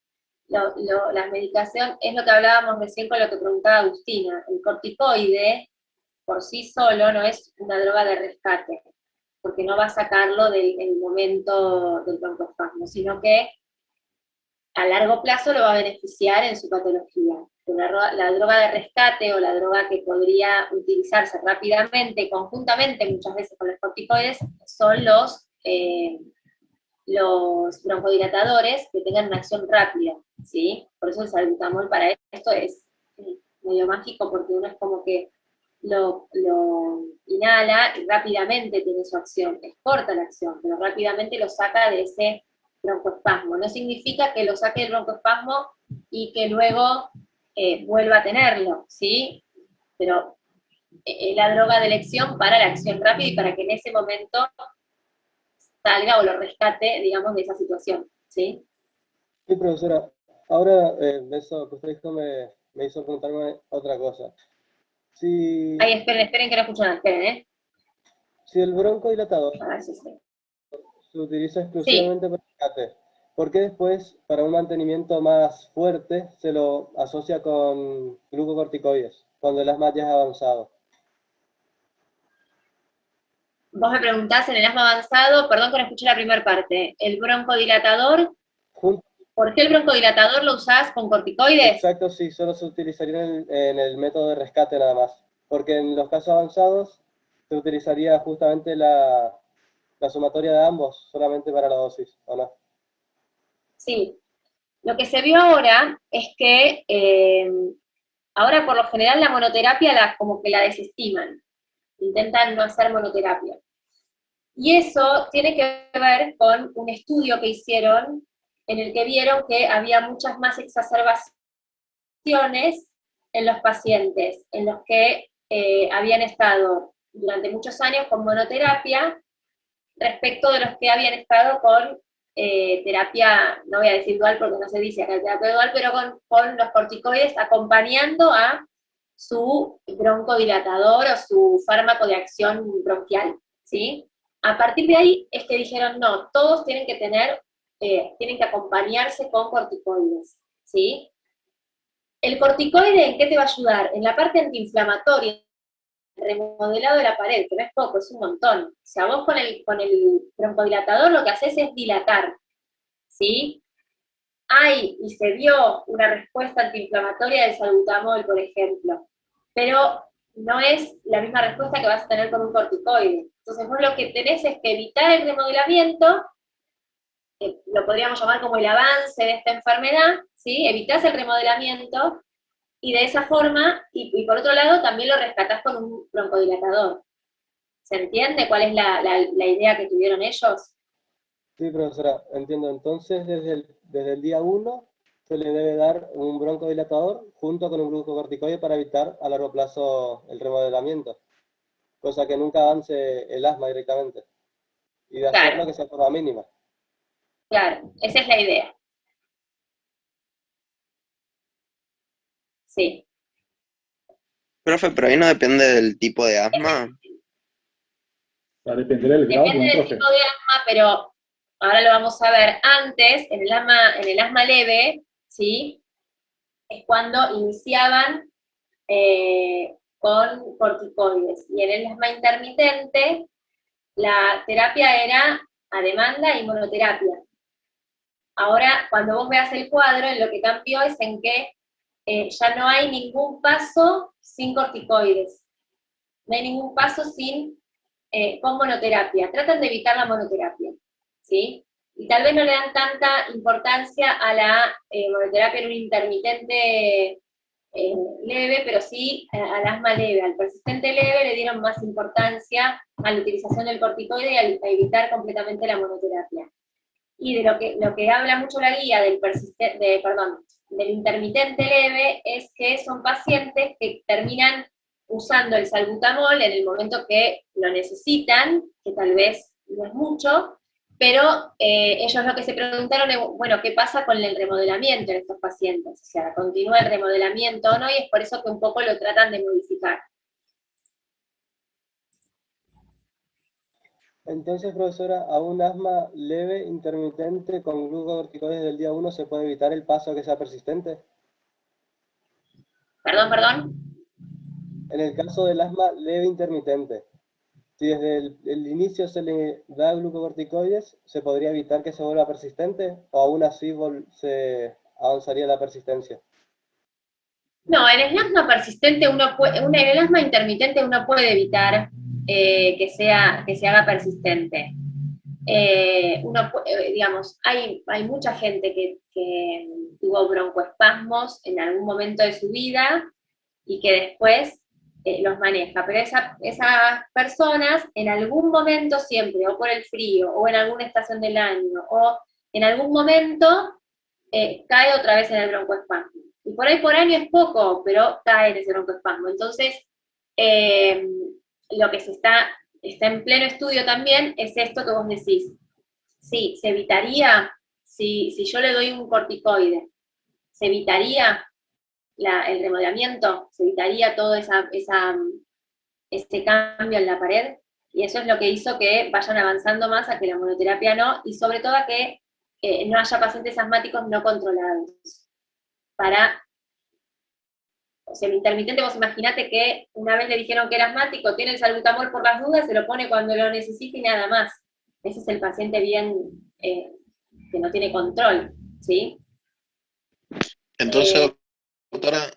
Speaker 2: la medicación es lo que hablábamos recién con lo que preguntaba Agustina. El corticoide por sí solo no es una droga de rescate, porque no va a sacarlo del momento del broncoespasmo, sino que a largo plazo lo va a beneficiar en su patología. La droga de rescate o la droga que podría utilizarse rápidamente, conjuntamente muchas veces con los corticoides, son los broncodilatadores que tengan una acción rápida, ¿sí? Por eso el salbutamol para esto es medio mágico, porque uno es como que lo inhala y rápidamente tiene su acción, es corta la acción, pero rápidamente lo saca de ese broncoespasmo. No significa que lo saque del broncoespasmo y que luego vuelva a tenerlo, ¿sí? Pero es la droga de elección para la acción rápida y para que en ese momento salga o lo rescate, digamos, de esa situación, ¿sí?
Speaker 9: Sí, profesora. Ahora, eso que usted dijo me hizo preguntarme otra cosa. Si,
Speaker 2: Ay, esperen que no escuchan, esperen, ¿eh?
Speaker 9: si el broncodilatador
Speaker 2: A ver si sí.
Speaker 9: se utiliza exclusivamente para rescate, ¿por qué después, para un mantenimiento más fuerte, se lo asocia con glucocorticoides, cuando el asma ya es avanzado?
Speaker 2: Vos me preguntás en el asma avanzado, perdón que no escuché la primera parte, el broncodilatador,
Speaker 9: Jun-
Speaker 2: ¿por qué el broncodilatador lo usás con corticoides?
Speaker 9: Exacto, sí, solo se utilizaría en el método de rescate nada más, porque en los casos avanzados se utilizaría justamente la sumatoria de ambos, solamente para la dosis, ¿o no?
Speaker 2: Sí. Lo que se vio ahora es que ahora por lo general la monoterapia como que la desestiman, intentan no hacer monoterapia. Y eso tiene que ver con un estudio que hicieron en el que vieron que había muchas más exacerbaciones en los pacientes, en los que habían estado durante muchos años con monoterapia, respecto de los que habían estado con terapia, no voy a decir dual porque no se dice acá terapia dual, pero con los corticoides acompañando a su broncodilatador o su fármaco de acción bronquial, ¿sí? A partir de ahí es que dijeron, no, todos tienen que tener, tienen que acompañarse con corticoides, ¿sí? ¿El corticoide en qué te va a ayudar? En la parte antiinflamatoria, remodelado de la pared, que no es poco, es un montón. O sea, vos con el broncodilatador lo que haces es dilatar, ¿sí? Hay y se vio una respuesta antiinflamatoria del salbutamol, por ejemplo, pero no es la misma respuesta que vas a tener con un corticoide. Entonces vos lo que tenés es que evitar el remodelamiento, lo podríamos llamar como el avance de esta enfermedad, ¿sí? Evitás el remodelamiento, y de esa forma, y por otro lado, también lo rescatás con un broncodilatador. ¿Se entiende cuál es la idea que tuvieron ellos?
Speaker 9: Sí, profesora, entiendo. Entonces, desde el día 1 se le debe dar un broncodilatador junto con un glucocorticoide para evitar a largo plazo el remodelamiento, cosa que nunca avance el asma directamente, y de hacerlo
Speaker 2: Claro,
Speaker 9: que sea de forma mínima.
Speaker 2: claro, esa es la idea. Sí.
Speaker 1: Profe, pero ahí no depende del tipo de asma.
Speaker 10: Va a depender del grado,
Speaker 2: Depende
Speaker 10: ¿no,
Speaker 2: del
Speaker 10: profe?
Speaker 2: tipo de asma, pero ahora lo vamos a ver. Antes, en el asma leve, ¿sí? Es cuando iniciaban con corticoides. Y en el asma intermitente, la terapia era a demanda y monoterapia. Ahora, cuando vos veas el cuadro, en lo que cambió es en que ya no hay ningún paso sin corticoides. No hay ningún paso con monoterapia. Tratan de evitar la monoterapia, ¿sí? Y tal vez no le dan tanta importancia a la monoterapia en un intermitente leve, pero sí al asma leve. Al persistente leve le dieron más importancia a la utilización del corticoide y a evitar completamente la monoterapia. Y de lo que habla mucho la guía del intermitente leve es que son pacientes que terminan usando el salbutamol en el momento que lo necesitan, que tal vez no es mucho, pero ellos lo que se preguntaron es, bueno, ¿qué pasa con el remodelamiento en estos pacientes? O sea, ¿continúa el remodelamiento o no? Y es por eso que un poco lo tratan de modificar.
Speaker 9: Entonces, profesora, a un asma leve, intermitente, con glucocorticoides del día 1, ¿se puede evitar el paso a que sea persistente?
Speaker 2: Perdón.
Speaker 9: En el caso del asma leve intermitente, si desde el inicio se le da glucocorticoides, ¿se podría evitar que se vuelva persistente o aún así se avanzaría la persistencia?
Speaker 2: No, en el asma persistente en el asma intermitente uno puede evitar que se haga persistente. Digamos, hay mucha gente que tuvo broncoespasmos en algún momento de su vida y que después los maneja, pero esas personas en algún momento siempre, o por el frío, o en alguna estación del año, o en algún momento cae otra vez en el broncoespasmo. Y por ahí por año es poco, pero cae en ese broncoespasmo. Entonces, lo que está en pleno estudio también es esto que vos decís. Sí, se evitaría, si yo le doy un corticoide, se evitaría el remodelamiento, se evitaría todo ese cambio en la pared, y eso es lo que hizo que vayan avanzando más a que la monoterapia no, y sobre todo a que no haya pacientes asmáticos no controlados. O sea, el intermitente, vos imaginate que una vez le dijeron que era asmático, tiene el salbutamol por las dudas, se lo pone cuando lo necesite y nada más. Ese es el paciente bien, que no tiene control, ¿sí?
Speaker 5: Entonces, doctora,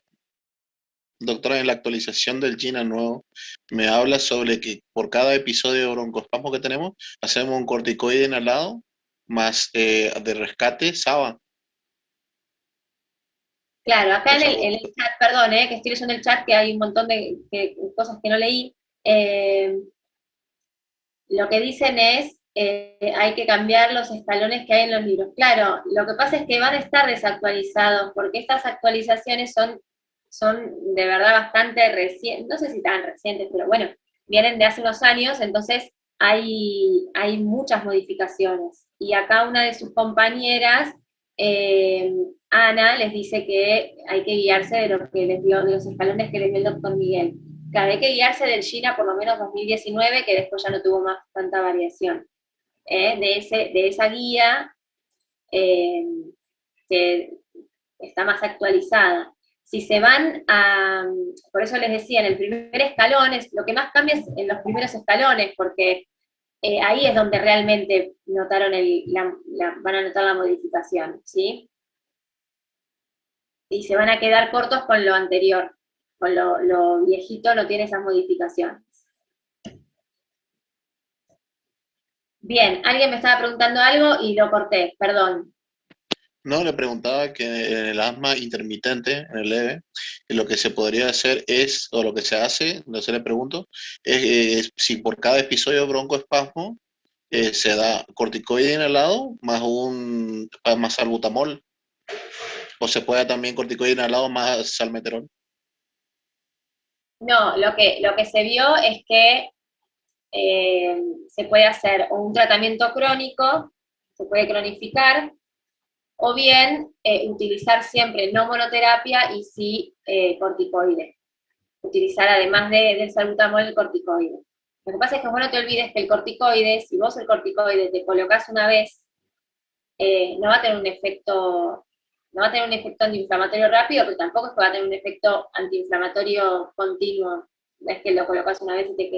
Speaker 5: en la actualización del GINA nuevo, me habla sobre que por cada episodio de broncoespasmo que tenemos, hacemos un corticoide inhalado más de rescate, SABA.
Speaker 2: Claro, acá en el chat, perdón, que estoy leyendo el chat, que hay un montón de cosas que no leí. Lo que dicen es, hay que cambiar los escalones que hay en los libros. Claro, lo que pasa es que van a estar desactualizados, porque estas actualizaciones son de verdad bastante recientes, no sé si tan recientes, pero bueno, vienen de hace unos años, entonces hay muchas modificaciones. Y acá una de sus compañeras, Ana, les dice que hay que guiarse de lo que les dio, de los escalones que les dio el doctor Miguel. Claro, hay que guiarse del GINA por lo menos 2019, que después ya no tuvo más tanta variación. De esa guía que está más actualizada. Si se van por eso les decía, en el primer escalón, lo que más cambia es en los primeros escalones, porque ahí es donde realmente notaron van a notar la modificación, ¿sí? Y se van a quedar cortos con lo anterior, con lo viejito no tiene esas modificaciones. Bien, alguien me estaba preguntando algo y lo corté, perdón.
Speaker 5: No, le preguntaba que en el asma intermitente, en el leve, que lo que se podría hacer es, o lo que se hace, no sé, le pregunto, es si por cada episodio de broncoespasmo se da corticoide inhalado más salbutamol, o se puede también corticoide inhalado más salmeterol.
Speaker 2: No, lo que se vio es que se puede hacer un tratamiento crónico, se puede cronificar, o bien utilizar siempre no monoterapia y sí corticoide. Utilizar además del salbutamol el corticoide. Lo que pasa es que vos no te olvides que el corticoide, si vos el corticoide te colocas una vez, no va a tener un efecto antiinflamatorio rápido, pero tampoco es que va a tener un efecto antiinflamatorio continuo. No es que lo colocas una vez y te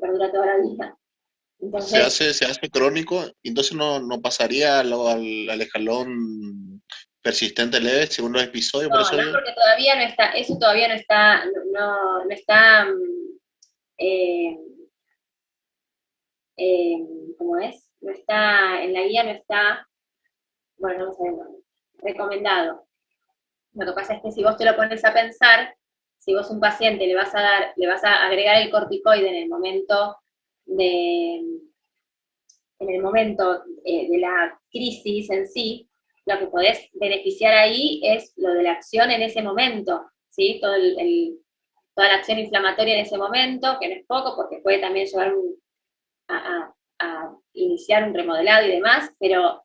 Speaker 2: perdura toda la vida. Entonces,
Speaker 5: Se hace crónico, entonces no pasaría al escalón persistente leve según los episodios, por eso
Speaker 2: no, porque todavía no está, eso todavía no está, no está, ¿cómo es? No está, en la guía no está, bueno, no sabemos, recomendado. Lo que pasa es que si vos te lo pones a pensar, si vos a un paciente le vas a agregar el corticoide en el momento de la crisis en sí, lo que podés beneficiar ahí es lo de la acción en ese momento, ¿sí? Toda la acción inflamatoria en ese momento, que no es poco, porque puede también llevar a iniciar un remodelado y demás, pero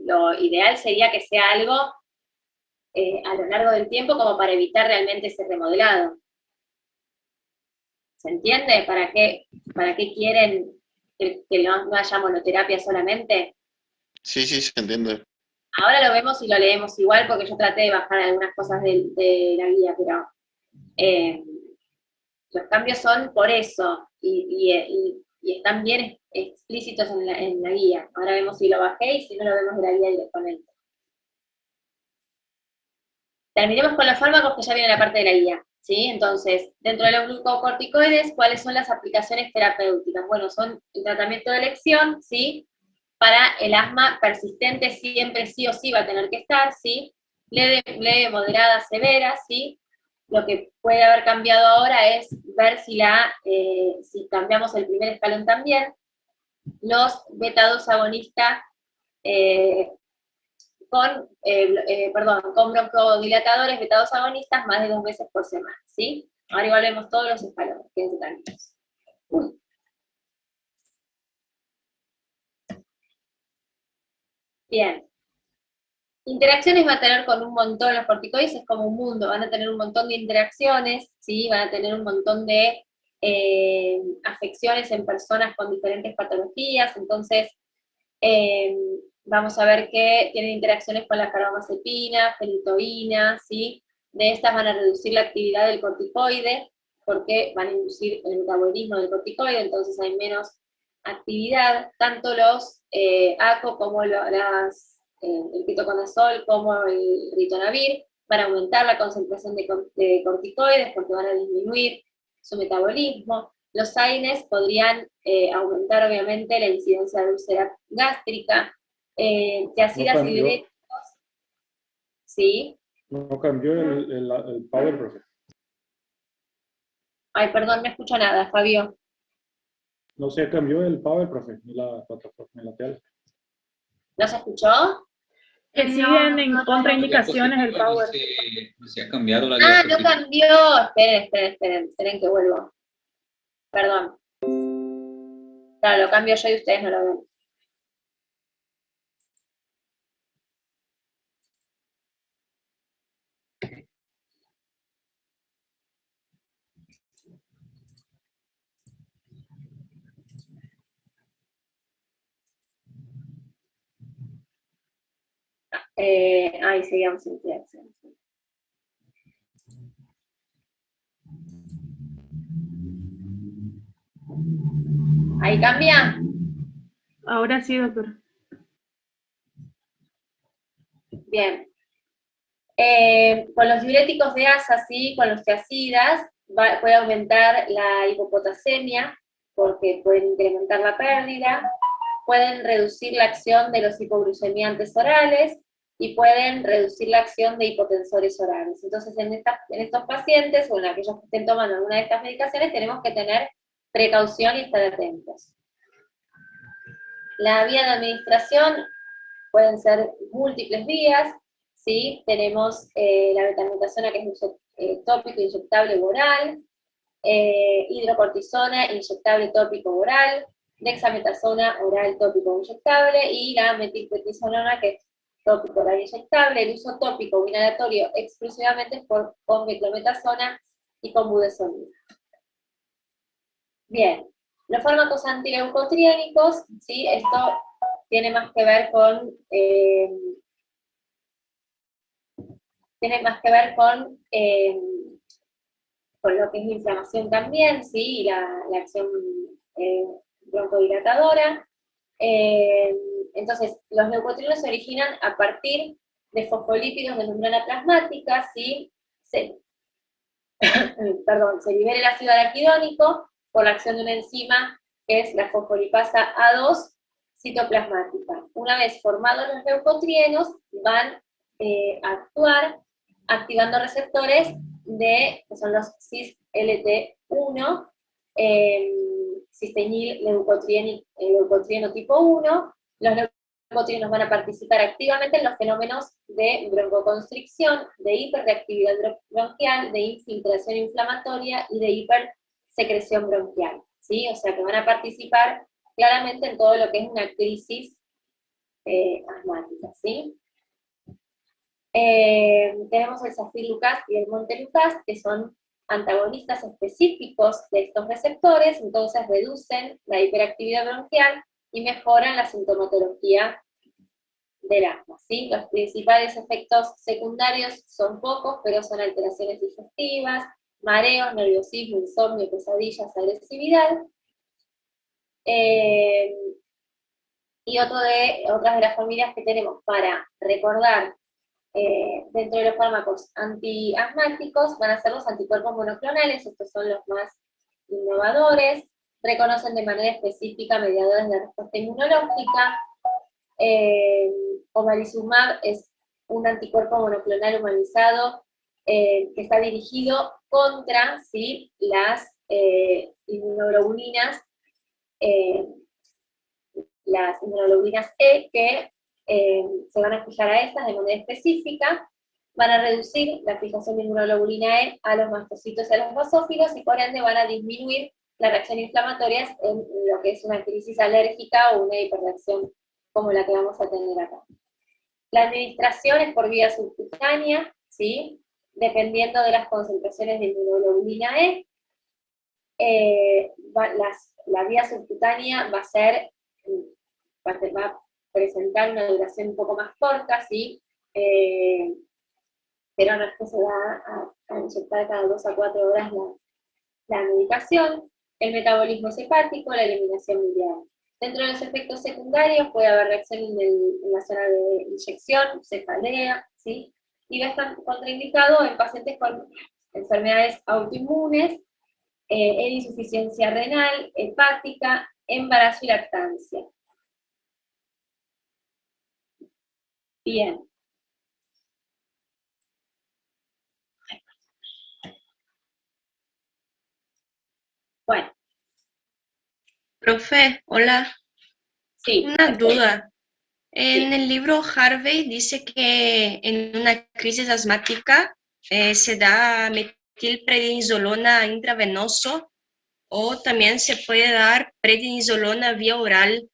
Speaker 2: lo ideal sería que sea algo a lo largo del tiempo como para evitar realmente ese remodelado. ¿Se entiende? ¿Para qué quieren que no haya monoterapia solamente.
Speaker 5: Sí, sí, se entiende.
Speaker 2: Ahora lo vemos y lo leemos igual porque yo traté de bajar algunas cosas de la guía, pero los cambios son por eso y están bien explícitos en la guía. Ahora vemos si lo bajé y si no lo vemos en la guía directamente. Terminemos con los fármacos que ya viene en la parte de la guía, ¿sí? Entonces, dentro de los glucocorticoides, ¿cuáles son las aplicaciones terapéuticas? Bueno, son el tratamiento de elección, ¿sí? Para el asma persistente siempre sí o sí va a tener que estar, ¿sí? Leve, moderada, severa, ¿sí? Lo que puede haber cambiado ahora es ver si cambiamos el primer escalón también. Los beta-2 agonistas con broncodilatadores beta-2 agonistas más de 2 veces por semana, ¿sí? Ahora igual vemos todos los escalones, quédense tranquilos. Bien. Interacciones va a tener con un montón, los corticoides es como un mundo, van a tener un montón de interacciones, ¿sí? Van a tener un montón de afecciones en personas con diferentes patologías, entonces vamos a ver que tienen interacciones con la carbamazepina, fenitoína, ¿sí? De estas van a reducir la actividad del corticoide, porque van a inducir el metabolismo del corticoide, entonces hay menos actividad, tanto los ACO como el ketoconazol como el ritonavir van a aumentar la concentración de corticoides porque van a disminuir su metabolismo. Los AINES podrían aumentar obviamente la incidencia de úlcera gástrica, tiazidas y diuréticos. ¿Sí?
Speaker 10: No cambió el Power, profe.
Speaker 2: Ay, perdón, no escucho nada, Fabio.
Speaker 10: No se cambió el Power, profe, ni la plataforma, ni la tele.
Speaker 2: ¿No se escuchó?
Speaker 8: Que siguen en contraindicaciones el Power.
Speaker 11: Se ha cambiado la
Speaker 2: Ah, no
Speaker 11: diapositiva.
Speaker 2: cambió. Esperen que vuelvo. Perdón. Claro, lo cambio yo y ustedes no lo ven. Seguíamos en interacción. ¿Ahí cambia?
Speaker 8: Ahora sí, doctor.
Speaker 2: Bien. Con los diuréticos de asa, sí, con los tiazidas, puede aumentar la hipopotasemia, porque pueden incrementar la pérdida, pueden reducir la acción de los hipoglucemiantes orales, y pueden reducir la acción de hipotensores orales. Entonces, en estos pacientes, o en aquellos que estén tomando alguna de estas medicaciones, tenemos que tener precaución y estar atentos. La vía de administración pueden ser múltiples vías, ¿sí? Tenemos la betametasona, que es tópico inyectable oral, hidrocortisona inyectable tópico oral, dexametasona oral tópico inyectable, y la metilprednisolona, que es tópico oral inyectable. El uso tópico inhalatorio exclusivamente es con beclometasona y con budesonida. Bien, los fármacos antileucotriénicos, ¿sí? Esto tiene más que ver con lo que es la inflamación también, ¿sí? Y la acción broncodilatadora. Entonces, los leucotrienos se originan a partir de fosfolípidos de membrana plasmática, ¿sí? Se libera el ácido araquidónico por la acción de una enzima que es la fosfolipasa A2 citoplasmática. Una vez formados los leucotrienos, van a actuar activando receptores que son los cis-LT1, cistenil leucotrieno tipo 1. Los leucotrienos van a participar activamente en los fenómenos de broncoconstricción, de hiperreactividad bronquial, de infiltración inflamatoria y de hipersecreción bronquial, ¿sí? O sea que van a participar claramente en todo lo que es una crisis asmática, ¿sí? Tenemos el Zafir-Lucas y el Montelukast, que son antagonistas específicos de estos receptores, entonces reducen la hiperactividad bronquial y mejoran la sintomatología del asma, ¿sí? Los principales efectos secundarios son pocos, pero son alteraciones digestivas, mareos, nerviosismo, insomnio, pesadillas, agresividad. Y otras de las familias que tenemos para recordar dentro de los fármacos antiasmáticos van a ser los anticuerpos monoclonales, estos son los más innovadores, reconocen de manera específica mediadores de respuesta inmunológica. Omalizumab es un anticuerpo monoclonal humanizado que está dirigido contra, ¿sí?, las inmunoglobulinas E, que se van a fijar a estas de manera específica, van a reducir la fijación de inmunoglobulina E a los mastocitos y a los basófilos, y por ende van a disminuir la reacción inflamatoria en lo que es una crisis alérgica o una hiperreacción como la que vamos a tener acá. La administración es por vía subcutánea, ¿sí?, dependiendo de las concentraciones de inmunoglobulina E. La vía subcutánea va a presentar una duración un poco más corta, ¿sí? Pero no es que se va a inyectar cada 2 a 4 horas la medicación. El metabolismo es hepático, la eliminación biliar. Dentro de los efectos secundarios puede haber reacción en la zona de inyección, cefalea, ¿sí? Y va a estar contraindicado en pacientes con enfermedades autoinmunes, en insuficiencia renal, hepática, embarazo y lactancia. Bien. Bueno.
Speaker 12: Profe, hola.
Speaker 2: Sí.
Speaker 12: Una duda. En el libro Harvey dice que en una crisis asmática se da metilprednisolona intravenoso o también se puede dar prednisolona vía oral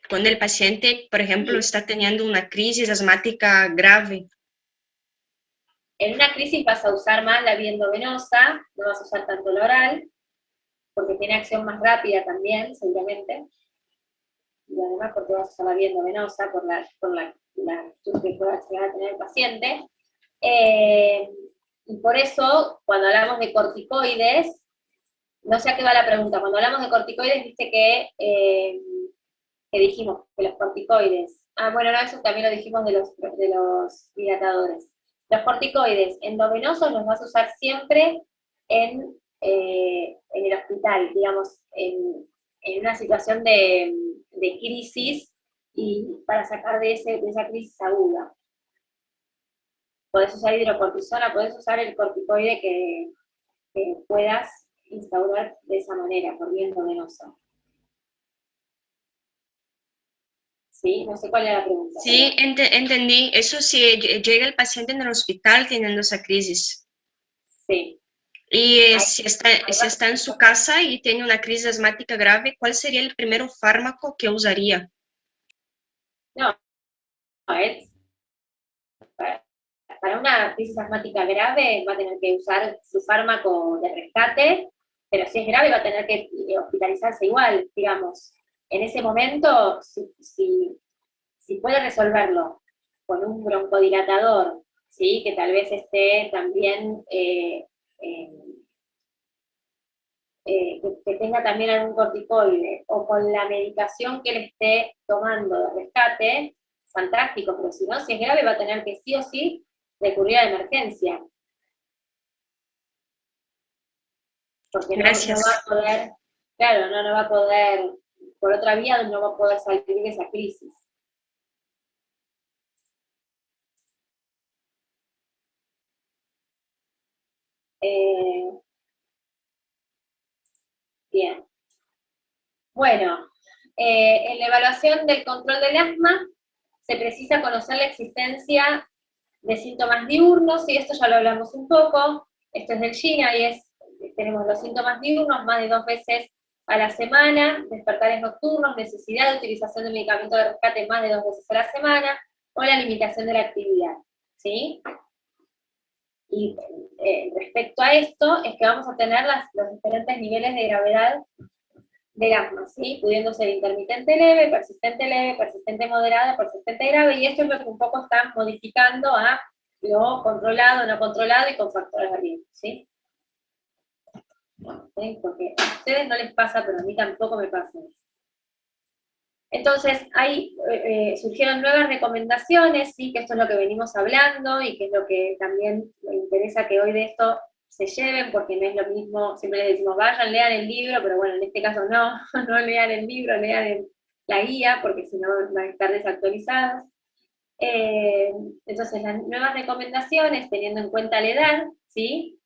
Speaker 12: cuando el paciente, por ejemplo, está teniendo una crisis asmática grave.
Speaker 2: En una crisis vas a usar más la vía endovenosa, no vas a usar tanto la oral, porque tiene acción más rápida también, seguramente. Y además porque vas a usar la vía endovenosa por la actitud que pueda llegar a tener el paciente. Y por eso, cuando hablamos de corticoides, no sé a qué va la pregunta, cuando hablamos de corticoides, viste que dijimos que los corticoides, bueno, no, eso también lo dijimos de los dilatadores. Los corticoides endovenosos los vas a usar siempre en el hospital, digamos, en una situación de crisis y para sacar de esa crisis aguda. Podés usar hidrocortisona, podés usar el corticoide que puedas instaurar de esa manera, por vía endovenosa. ¿Sí? No sé cuál era la pregunta.
Speaker 12: Sí, entendí. Eso si llega el paciente en el hospital teniendo esa crisis.
Speaker 2: Sí.
Speaker 12: Y si está en su casa y tiene una crisis asmática grave, ¿cuál sería el primer fármaco que usaría?
Speaker 2: No, para una crisis asmática grave va a tener que usar su fármaco de rescate, pero si es grave va a tener que hospitalizarse igual, digamos. En ese momento, si puede resolverlo con un broncodilatador, ¿sí?, que tal vez esté también, que tenga también algún corticoide, o con la medicación que él esté tomando de rescate, fantástico, pero si no, si es grave va a tener que sí o sí recurrir a la emergencia. Porque no va a poder, claro, no va a poder, por otra vía no va a poder salir de esa crisis. Bien. Bueno, en la evaluación del control del asma se precisa conocer la existencia de síntomas diurnos, y esto ya lo hablamos un poco. Esto es del GINA y tenemos los síntomas diurnos más de 2 veces a la semana, despertares nocturnos, necesidad de utilización de medicamento de rescate más de 2 veces a la semana, o la limitación de la actividad, ¿sí? Y respecto a esto, es que vamos a tener los diferentes niveles de gravedad del asma, ¿sí? Pudiendo ser intermitente leve, persistente moderada, persistente grave, y esto es lo que un poco están modificando a lo controlado, no controlado y con factores de riesgo, ¿sí? ¿Sí? Porque a ustedes no les pasa, pero a mí tampoco me pasa. Entonces, ahí surgieron nuevas recomendaciones, ¿sí? Que esto es lo que venimos hablando y que es lo que también me interesa que hoy de esto se lleven, porque no es lo mismo, siempre les decimos, vayan, lean el libro, pero bueno, en este caso no, no lean el libro, lean la guía, porque si no van a estar desactualizados. Entonces, las nuevas recomendaciones, teniendo en cuenta la edad, ¿sí?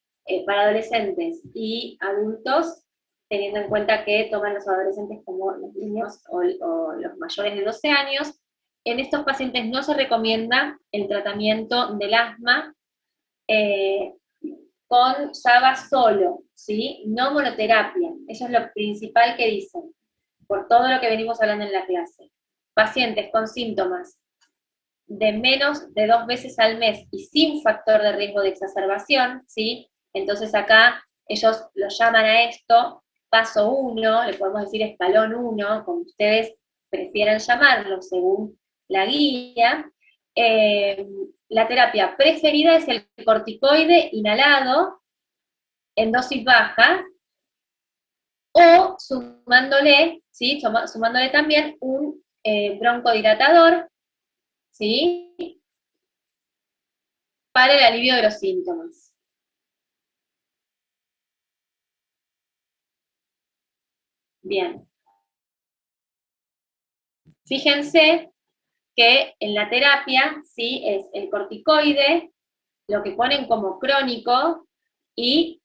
Speaker 2: Para adolescentes y adultos, teniendo en cuenta que toman los adolescentes como los niños o los mayores de 12 años, en estos pacientes no se recomienda el tratamiento del asma con SABA solo, ¿sí? No monoterapia, eso es lo principal que dicen, por todo lo que venimos hablando en la clase. Pacientes con síntomas de menos de 2 veces al mes y sin factor de riesgo de exacerbación, ¿sí? Entonces acá ellos lo llaman a esto paso 1, le podemos decir escalón 1, como ustedes prefieran llamarlo según la guía. La terapia preferida es el corticoide inhalado en dosis baja, o sumándole, ¿sí? Sumándole también un broncodilatador, ¿sí? Para el alivio de los síntomas. Bien. Fíjense que en la terapia, ¿sí? Es el corticoide, lo que ponen como crónico, y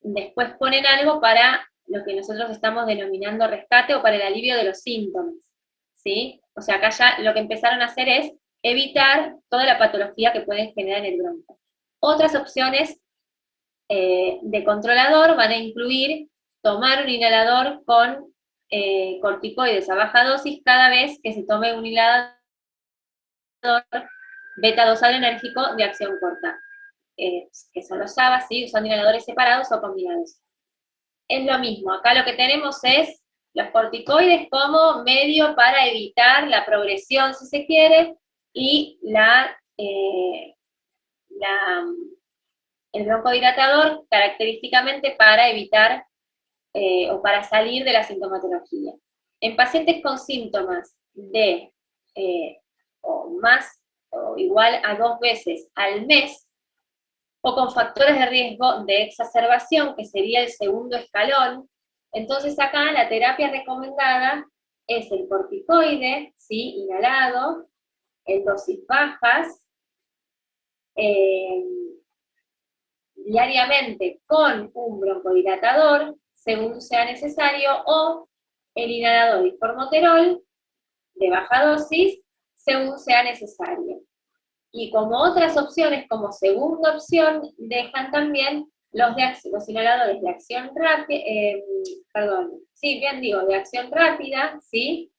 Speaker 2: después ponen algo para lo que nosotros estamos denominando rescate o para el alivio de los síntomas, ¿sí? O sea, acá ya lo que empezaron a hacer es evitar toda la patología que pueden generar en el bronco. Otras opciones de controlador van a incluir tomar un inhalador con corticoides a baja dosis cada vez que se tome un inhalador beta-2-adrenérgico de acción corta, que son los SABA, ¿sí? Son inhaladores separados o combinados. Es lo mismo, acá lo que tenemos es los corticoides como medio para evitar la progresión, si se quiere, y el broncodilatador característicamente para evitar o para salir de la sintomatología. En pacientes con síntomas de o más o igual a 2 veces al mes, o con factores de riesgo de exacerbación, que sería el segundo escalón, entonces acá la terapia recomendada es el corticoide, ¿sí? Inhalado, en dosis bajas, diariamente con un broncodilatador, según sea necesario, o el inhalador y formoterol de baja dosis, según sea necesario. Y como otras opciones, como segunda opción, dejan también los inhaladores de acción rápida, de acción rápida, ¿sí?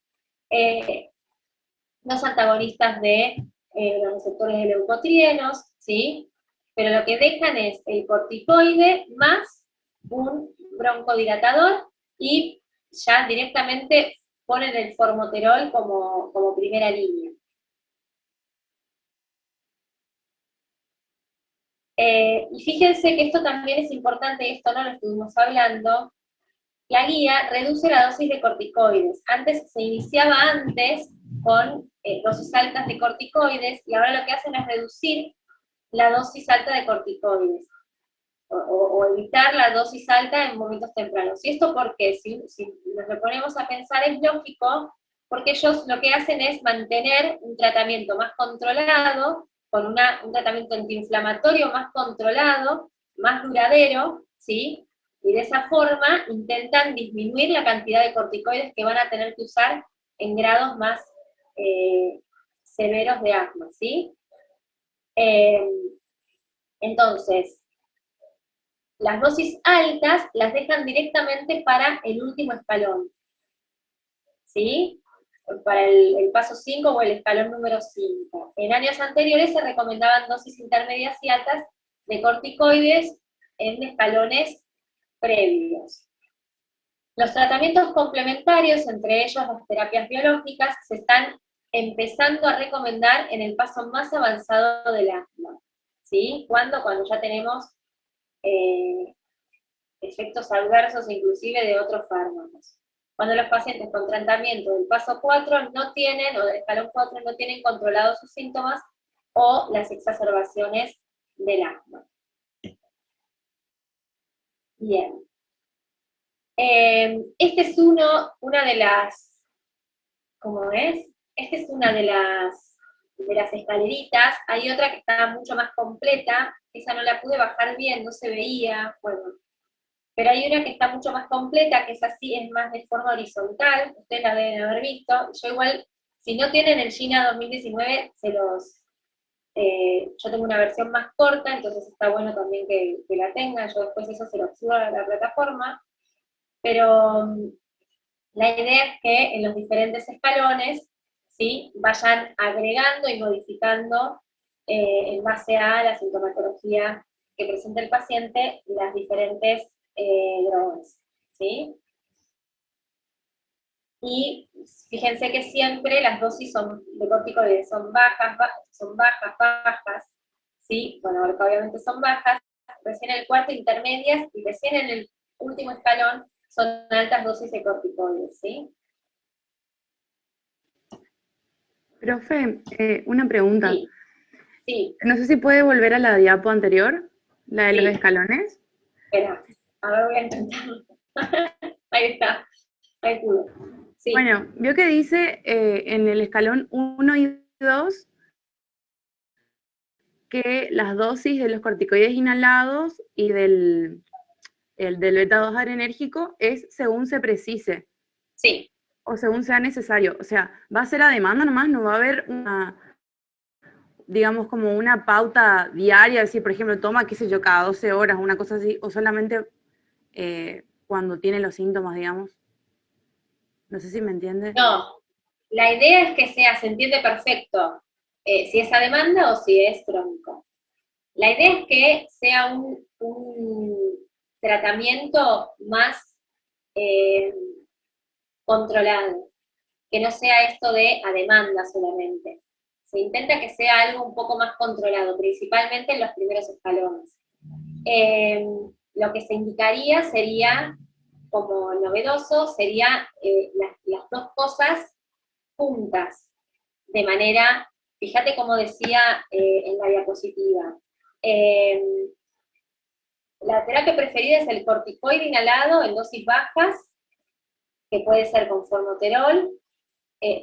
Speaker 2: Los antagonistas de los receptores de leucotrienos, ¿sí? Pero lo que dejan es el corticoide más un broncodilatador y ya directamente ponen el formoterol como primera línea. Y fíjense que esto también es importante, esto no lo estuvimos hablando, la guía reduce la dosis de corticoides. Antes se iniciaba con dosis altas de corticoides, y ahora lo que hacen es reducir la dosis alta de corticoides, o evitar la dosis alta en momentos tempranos. ¿Y esto por qué? Si nos lo ponemos a pensar, es lógico, porque ellos lo que hacen es mantener un tratamiento más controlado, con un tratamiento antiinflamatorio más controlado, más duradero, ¿sí? Y de esa forma intentan disminuir la cantidad de corticoides que van a tener que usar en grados más severos de asma, ¿sí? Entonces, las dosis altas las dejan directamente para el último escalón, ¿sí? Para el paso 5 o el escalón número 5. En años anteriores se recomendaban dosis intermedias y altas de corticoides en escalones previos. Los tratamientos complementarios, entre ellos las terapias biológicas, se están empezando a recomendar en el paso más avanzado del asma. ¿Sí? Cuando ya tenemos efectos adversos inclusive de otros fármacos. Cuando los pacientes con tratamiento del paso 4 no tienen, o del escalón 4, no tienen controlados sus síntomas o las exacerbaciones del asma. Bien. Este es una de las, ¿cómo es? Esta es una de las escaleritas. Hay otra que está mucho más completa, esa no la pude bajar bien, no se veía, bueno. Pero hay una que está mucho más completa, que es así, es más de forma horizontal, ustedes la deben haber visto. Yo igual, si no tienen el GINA 2019, yo tengo una versión más corta, entonces está bueno también que la tengan, yo después eso se lo subo a la plataforma. Pero la idea es que en los diferentes escalones, ¿sí?, vayan agregando y modificando en base a la sintomatología que presenta el paciente las diferentes drogas, ¿sí? Y fíjense que siempre las dosis de corticoides son bajas, ¿sí? Bueno, ahora obviamente son bajas, recién en el cuarto intermedias, y recién en el último escalón son altas dosis de corticoides, ¿sí?
Speaker 4: Profe, una pregunta.
Speaker 2: Sí. Sí.
Speaker 4: No sé si puede volver a la diapo anterior, la de
Speaker 2: Sí.
Speaker 4: los escalones.
Speaker 2: Espera, a ver, voy a intentarlo. Ahí está, ahí pudo. Sí.
Speaker 4: Bueno, vio que dice en el escalón 1 y 2 que las dosis de los corticoides inhalados y del beta-2 adrenérgico es según se precise.
Speaker 2: Sí.
Speaker 4: O según sea necesario. O sea, va a ser a demanda nomás, no va a haber una, digamos, como una pauta diaria, decir, por ejemplo, toma, qué sé yo, cada 12 horas, una cosa así, o solamente cuando tiene los síntomas, digamos. No sé si me entiende.
Speaker 2: No, la idea es que se entiende perfecto, si es a demanda o si es crónico. La idea es que sea un tratamiento más controlado, que no sea esto de a demanda solamente. Se intenta que sea algo un poco más controlado, principalmente en los primeros escalones. Lo que se indicaría sería, como novedoso, sería las dos cosas juntas, de manera, fíjate como decía en la diapositiva, la terapia preferida es el corticoide inhalado en dosis bajas, que puede ser con formoterol,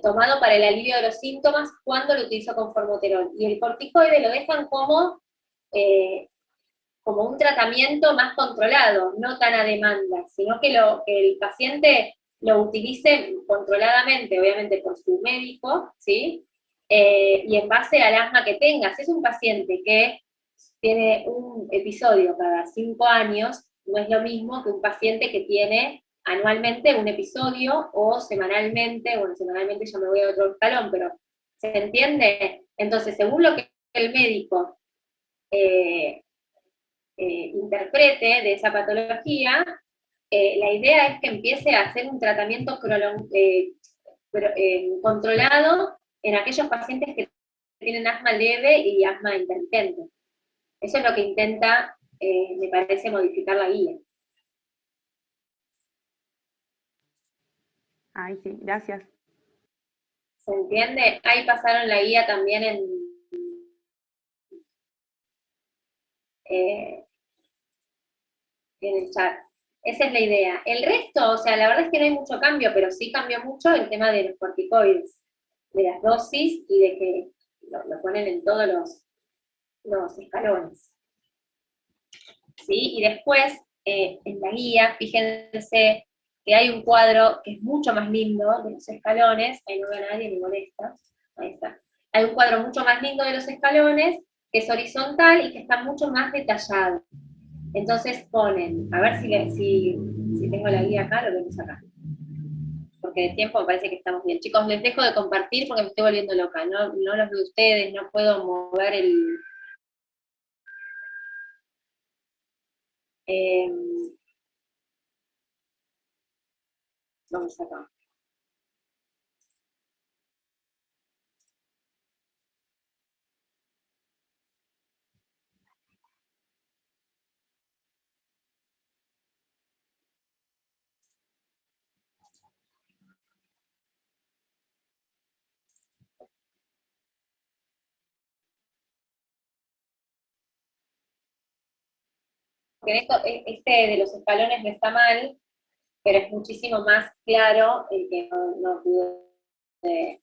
Speaker 2: tomado para el alivio de los síntomas cuando lo utilizo con formoterol. Y el corticoide lo dejan como un tratamiento más controlado, no tan a demanda, sino que el paciente lo utilice controladamente, obviamente por su médico, ¿sí? Y en base al asma que tenga. Si es un paciente que tiene un episodio cada 5 años, no es lo mismo que un paciente que tiene anualmente un episodio o semanalmente, bueno, semanalmente ya me voy a otro escalón, pero ¿se entiende? Entonces, según lo que el médico interprete de esa patología, la idea es que empiece a hacer un tratamiento controlado en aquellos pacientes que tienen asma leve y asma intermitente. Eso es lo que intenta, me parece, modificar la guía.
Speaker 4: Ay, sí, gracias.
Speaker 2: ¿Se entiende? Ahí pasaron la guía también en el chat. Esa es la idea. El resto, o sea, la verdad es que no hay mucho cambio, pero sí cambió mucho el tema de los corticoides, de las dosis y de que lo ponen en todos los escalones. ¿Sí? Y después, en la guía, fíjense que hay un cuadro que es mucho más lindo de los escalones, ahí no ve a nadie ni molesta, ahí está. Hay un cuadro mucho más lindo de los escalones, que es horizontal y que está mucho más detallado. Entonces ponen, a ver si tengo la guía acá, lo vemos acá. Porque de tiempo me parece que estamos bien. Chicos, les dejo de compartir porque me estoy volviendo loca. No los veo ustedes, no puedo mover el... Vamos acá. Porque este de los escalones no está mal, pero es muchísimo más claro el que no pude.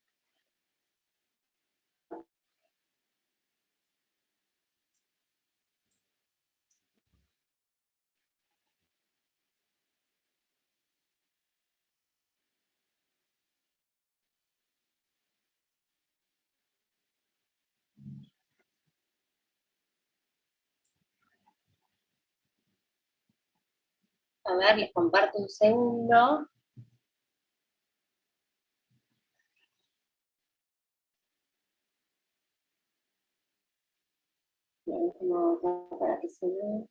Speaker 2: A ver, les comparto un segundo. Para que se vea.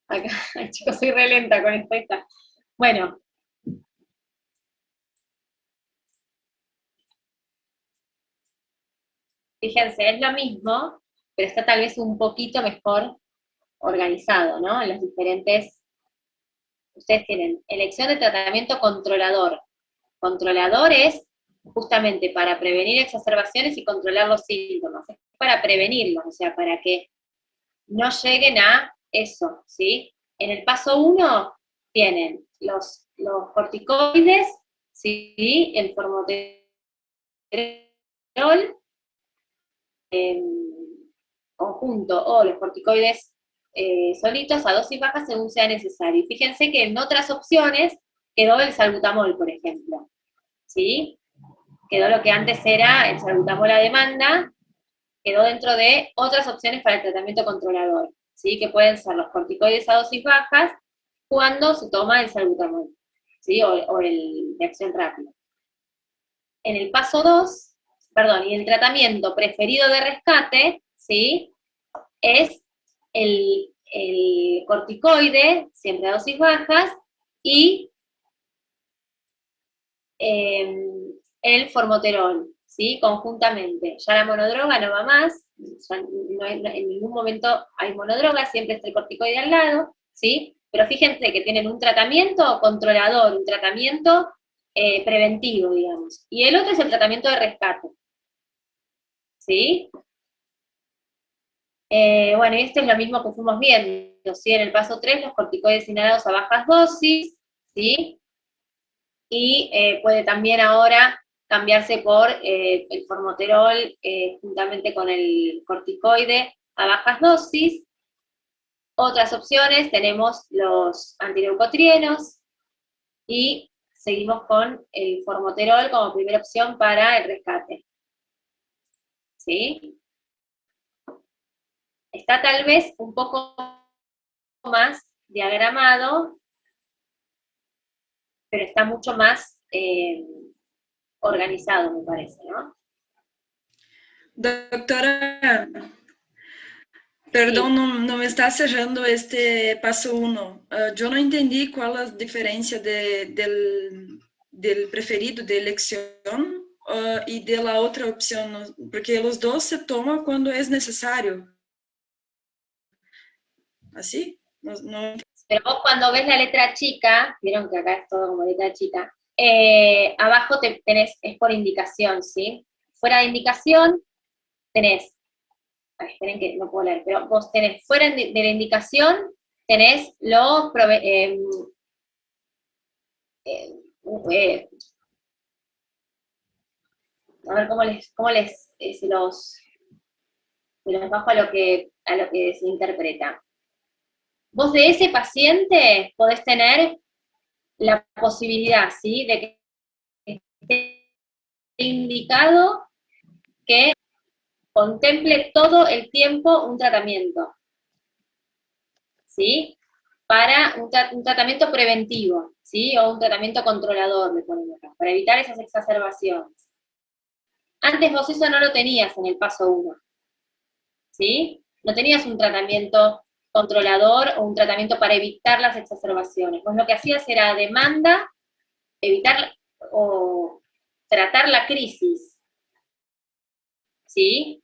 Speaker 2: Acá, ay, chicos, soy re lenta con esta. Bueno. Fíjense, es lo mismo, pero está tal vez un poquito mejor organizado, ¿no? En los diferentes, ustedes tienen elección de tratamiento controlador. Controlador es justamente para prevenir exacerbaciones y controlar los síntomas. Es para prevenirlos, o sea, para que no lleguen a eso, ¿sí? En el paso 1 tienen los corticoides, ¿sí? El formoterol, conjunto o los corticoides solitos a dosis baja según sea necesario. Y fíjense que en otras opciones quedó el salbutamol, por ejemplo, ¿sí? Quedó lo que antes era el salbutamol a demanda, quedó dentro de otras opciones para el tratamiento controlador, ¿sí? Que pueden ser los corticoides a dosis bajas cuando se toma el salbutamol, ¿sí? O el de acción rápida. En el paso 2, perdón, y el tratamiento preferido de rescate, ¿sí? Es el corticoide, siempre a dosis bajas, y el formoterol, ¿sí? Conjuntamente. Ya la monodroga no va más, en ningún momento hay monodroga, siempre está el corticoide al lado, ¿sí? Pero fíjense que tienen un tratamiento controlador, un tratamiento preventivo, digamos. Y el otro es el tratamiento de rescate, ¿sí? Bueno, y esto es lo mismo que fuimos viendo, ¿sí? En el paso 3, los corticoides inhalados a bajas dosis, ¿sí? Y puede también ahora cambiarse por el formoterol juntamente con el corticoide a bajas dosis. Otras opciones, tenemos los antileucotrienos y seguimos con el formoterol como primera opción para el rescate. ¿Sí? Está tal vez un poco más diagramado, pero está mucho más organizado, me parece, ¿no?
Speaker 13: Doctora, perdão, não está cerrando este passo 1. Eu não entendi qual a diferença del preferido de elección y de la otra opción, porque los dos se toman cuando es necesario. ¿Así? No.
Speaker 2: Pero vos cuando ves la letra chica, vieron que acá es todo como letra chica, abajo tenés, es por indicación, ¿sí? Fuera de indicación tenés, esperen que no puedo leer, pero vos tenés, fuera de la indicación, tenés los, a ver cómo les se los bajo a lo que se interpreta. Vos de ese paciente podés tener la posibilidad, ¿sí? De que esté indicado que contemple todo el tiempo un tratamiento, ¿sí? Para un tratamiento preventivo, ¿sí? O un tratamiento controlador, le ponemos acá, para evitar esas exacerbaciones. Antes vos eso no lo tenías en el paso 1, ¿sí? No tenías un tratamiento controlador o un tratamiento para evitar las exacerbaciones. Vos lo que hacías era a demanda evitar o tratar la crisis, ¿sí?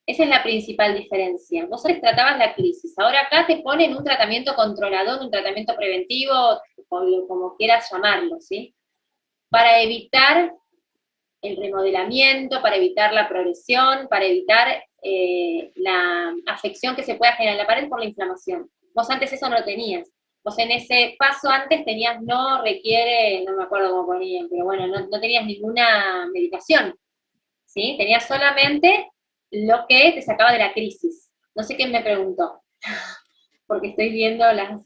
Speaker 2: Esa es la principal diferencia. Vos antes tratabas la crisis, ahora acá te ponen un tratamiento controlador, un tratamiento preventivo, como quieras llamarlo, ¿sí? Para evitar el remodelamiento, para evitar la progresión, para evitar la afección que se pueda generar en la pared por la inflamación. Vos antes eso no lo tenías. Vos en ese paso antes tenías no requiere, no me acuerdo cómo ponían, pero bueno, no tenías ninguna medicación, ¿sí? Tenías solamente lo que te sacaba de la crisis. No sé quién me preguntó, porque estoy viendo las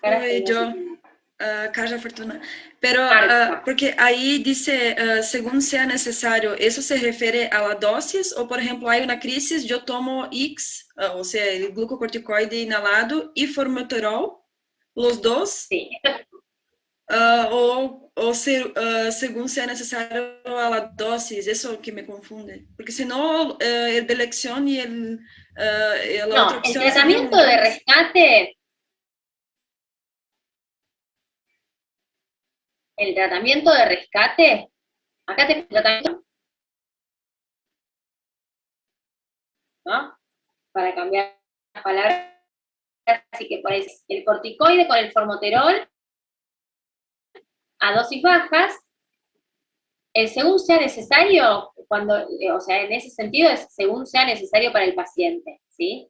Speaker 2: caras.
Speaker 13: Fue yo, Carla Fortuna. Pero, porque ahí dice, según sea necesario, ¿eso se refiere a la dosis? O, por ejemplo, hay una crisis, yo tomo X, o sea, el glucocorticoide inhalado y formoterol, los dos.
Speaker 2: Sí.
Speaker 13: Según sea necesario a la dosis, eso que me confunde. Porque si no, el de elección y la otra opción.
Speaker 2: El tratamiento de rescate. El tratamiento de rescate. Acá te tratamiento. ¿No? Para cambiar las palabras. Así que por ahí el corticoide con el formoterol a dosis bajas, el según sea necesario, o sea, en ese sentido es según sea necesario para el paciente, ¿sí?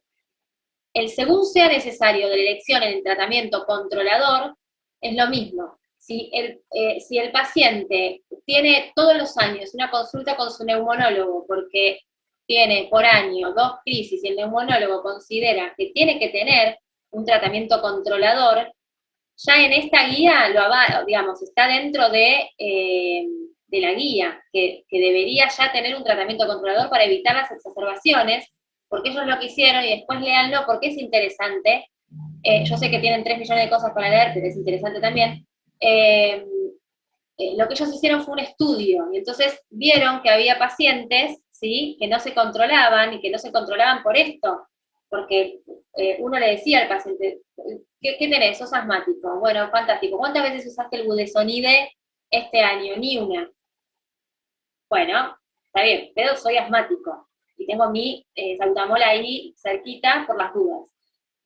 Speaker 2: El según sea necesario de la elección en el tratamiento controlador es lo mismo. Si el paciente tiene todos los años una consulta con su neumonólogo porque tiene por año 2 crisis y el neumonólogo considera que tiene que tener un tratamiento controlador, ya en esta guía digamos, está dentro de la guía, que debería ya tener un tratamiento controlador para evitar las exacerbaciones, porque ellos lo que hicieron, y después léanlo porque es interesante. Yo sé que tienen 3 millones de cosas para leer, pero es interesante también. Lo que ellos hicieron fue un estudio, y entonces vieron que había pacientes, ¿sí?, que no se controlaban, y que no se controlaban por esto, porque uno le decía al paciente, ¿qué tenés? ¿Sos asmático? Bueno, fantástico. ¿Cuántas veces usaste el budesonide este año? Ni una. Bueno, está bien, pero soy asmático, y tengo mi salbutamol ahí cerquita por las dudas.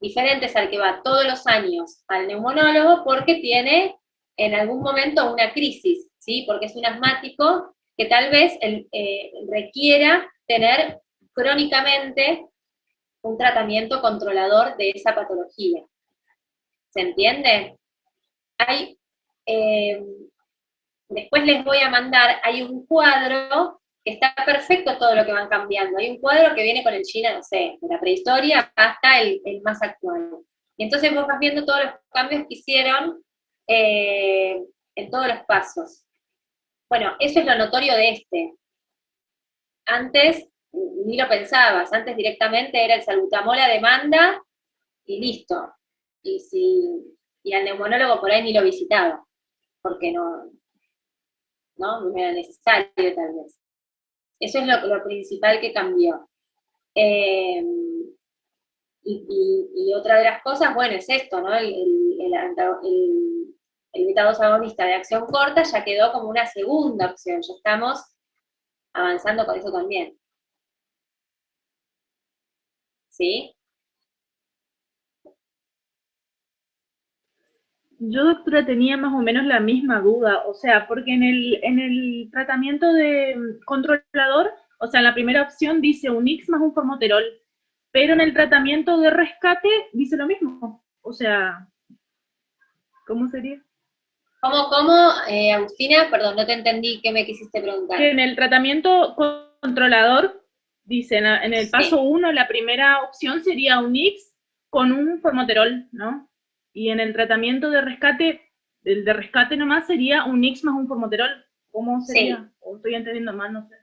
Speaker 2: Diferentes al que va todos los años al neumonólogo porque tiene en algún momento una crisis, ¿sí? Porque es un asmático que tal vez requiera tener crónicamente un tratamiento controlador de esa patología. ¿Se entiende? Después les voy a mandar, hay un cuadro que está perfecto todo lo que van cambiando. Hay un cuadro que viene con el China, no sé, de la prehistoria hasta el más actual. Y entonces vos vas viendo todos los cambios que hicieron en todos los pasos. Bueno, eso es lo notorio de este. Antes ni lo pensabas, antes directamente era el salbutamol a demanda y listo. Y al neumonólogo por ahí ni lo visitaba, porque no era necesario tal vez. Eso es lo principal que cambió. Y otra de las cosas, bueno, es esto, ¿no? El beta-2 agonista de acción corta ya quedó como una segunda opción, ya estamos avanzando con eso también. ¿Sí?
Speaker 8: Yo, doctora, tenía más o menos la misma duda, o sea, porque en el tratamiento de controlador, o sea, en la primera opción dice un X más un formoterol, pero en el tratamiento de rescate dice lo mismo, o sea, ¿cómo sería?
Speaker 2: ¿Cómo, Agustina? Perdón, no te entendí, ¿qué me quisiste preguntar?
Speaker 8: Que en el tratamiento controlador, dice, en el paso 1, la primera opción sería un X con un formoterol, ¿no? Y en el tratamiento de rescate, el de rescate nomás sería un X más un formoterol. ¿Cómo sería?
Speaker 2: Sí.
Speaker 8: O estoy entendiendo mal, no sé.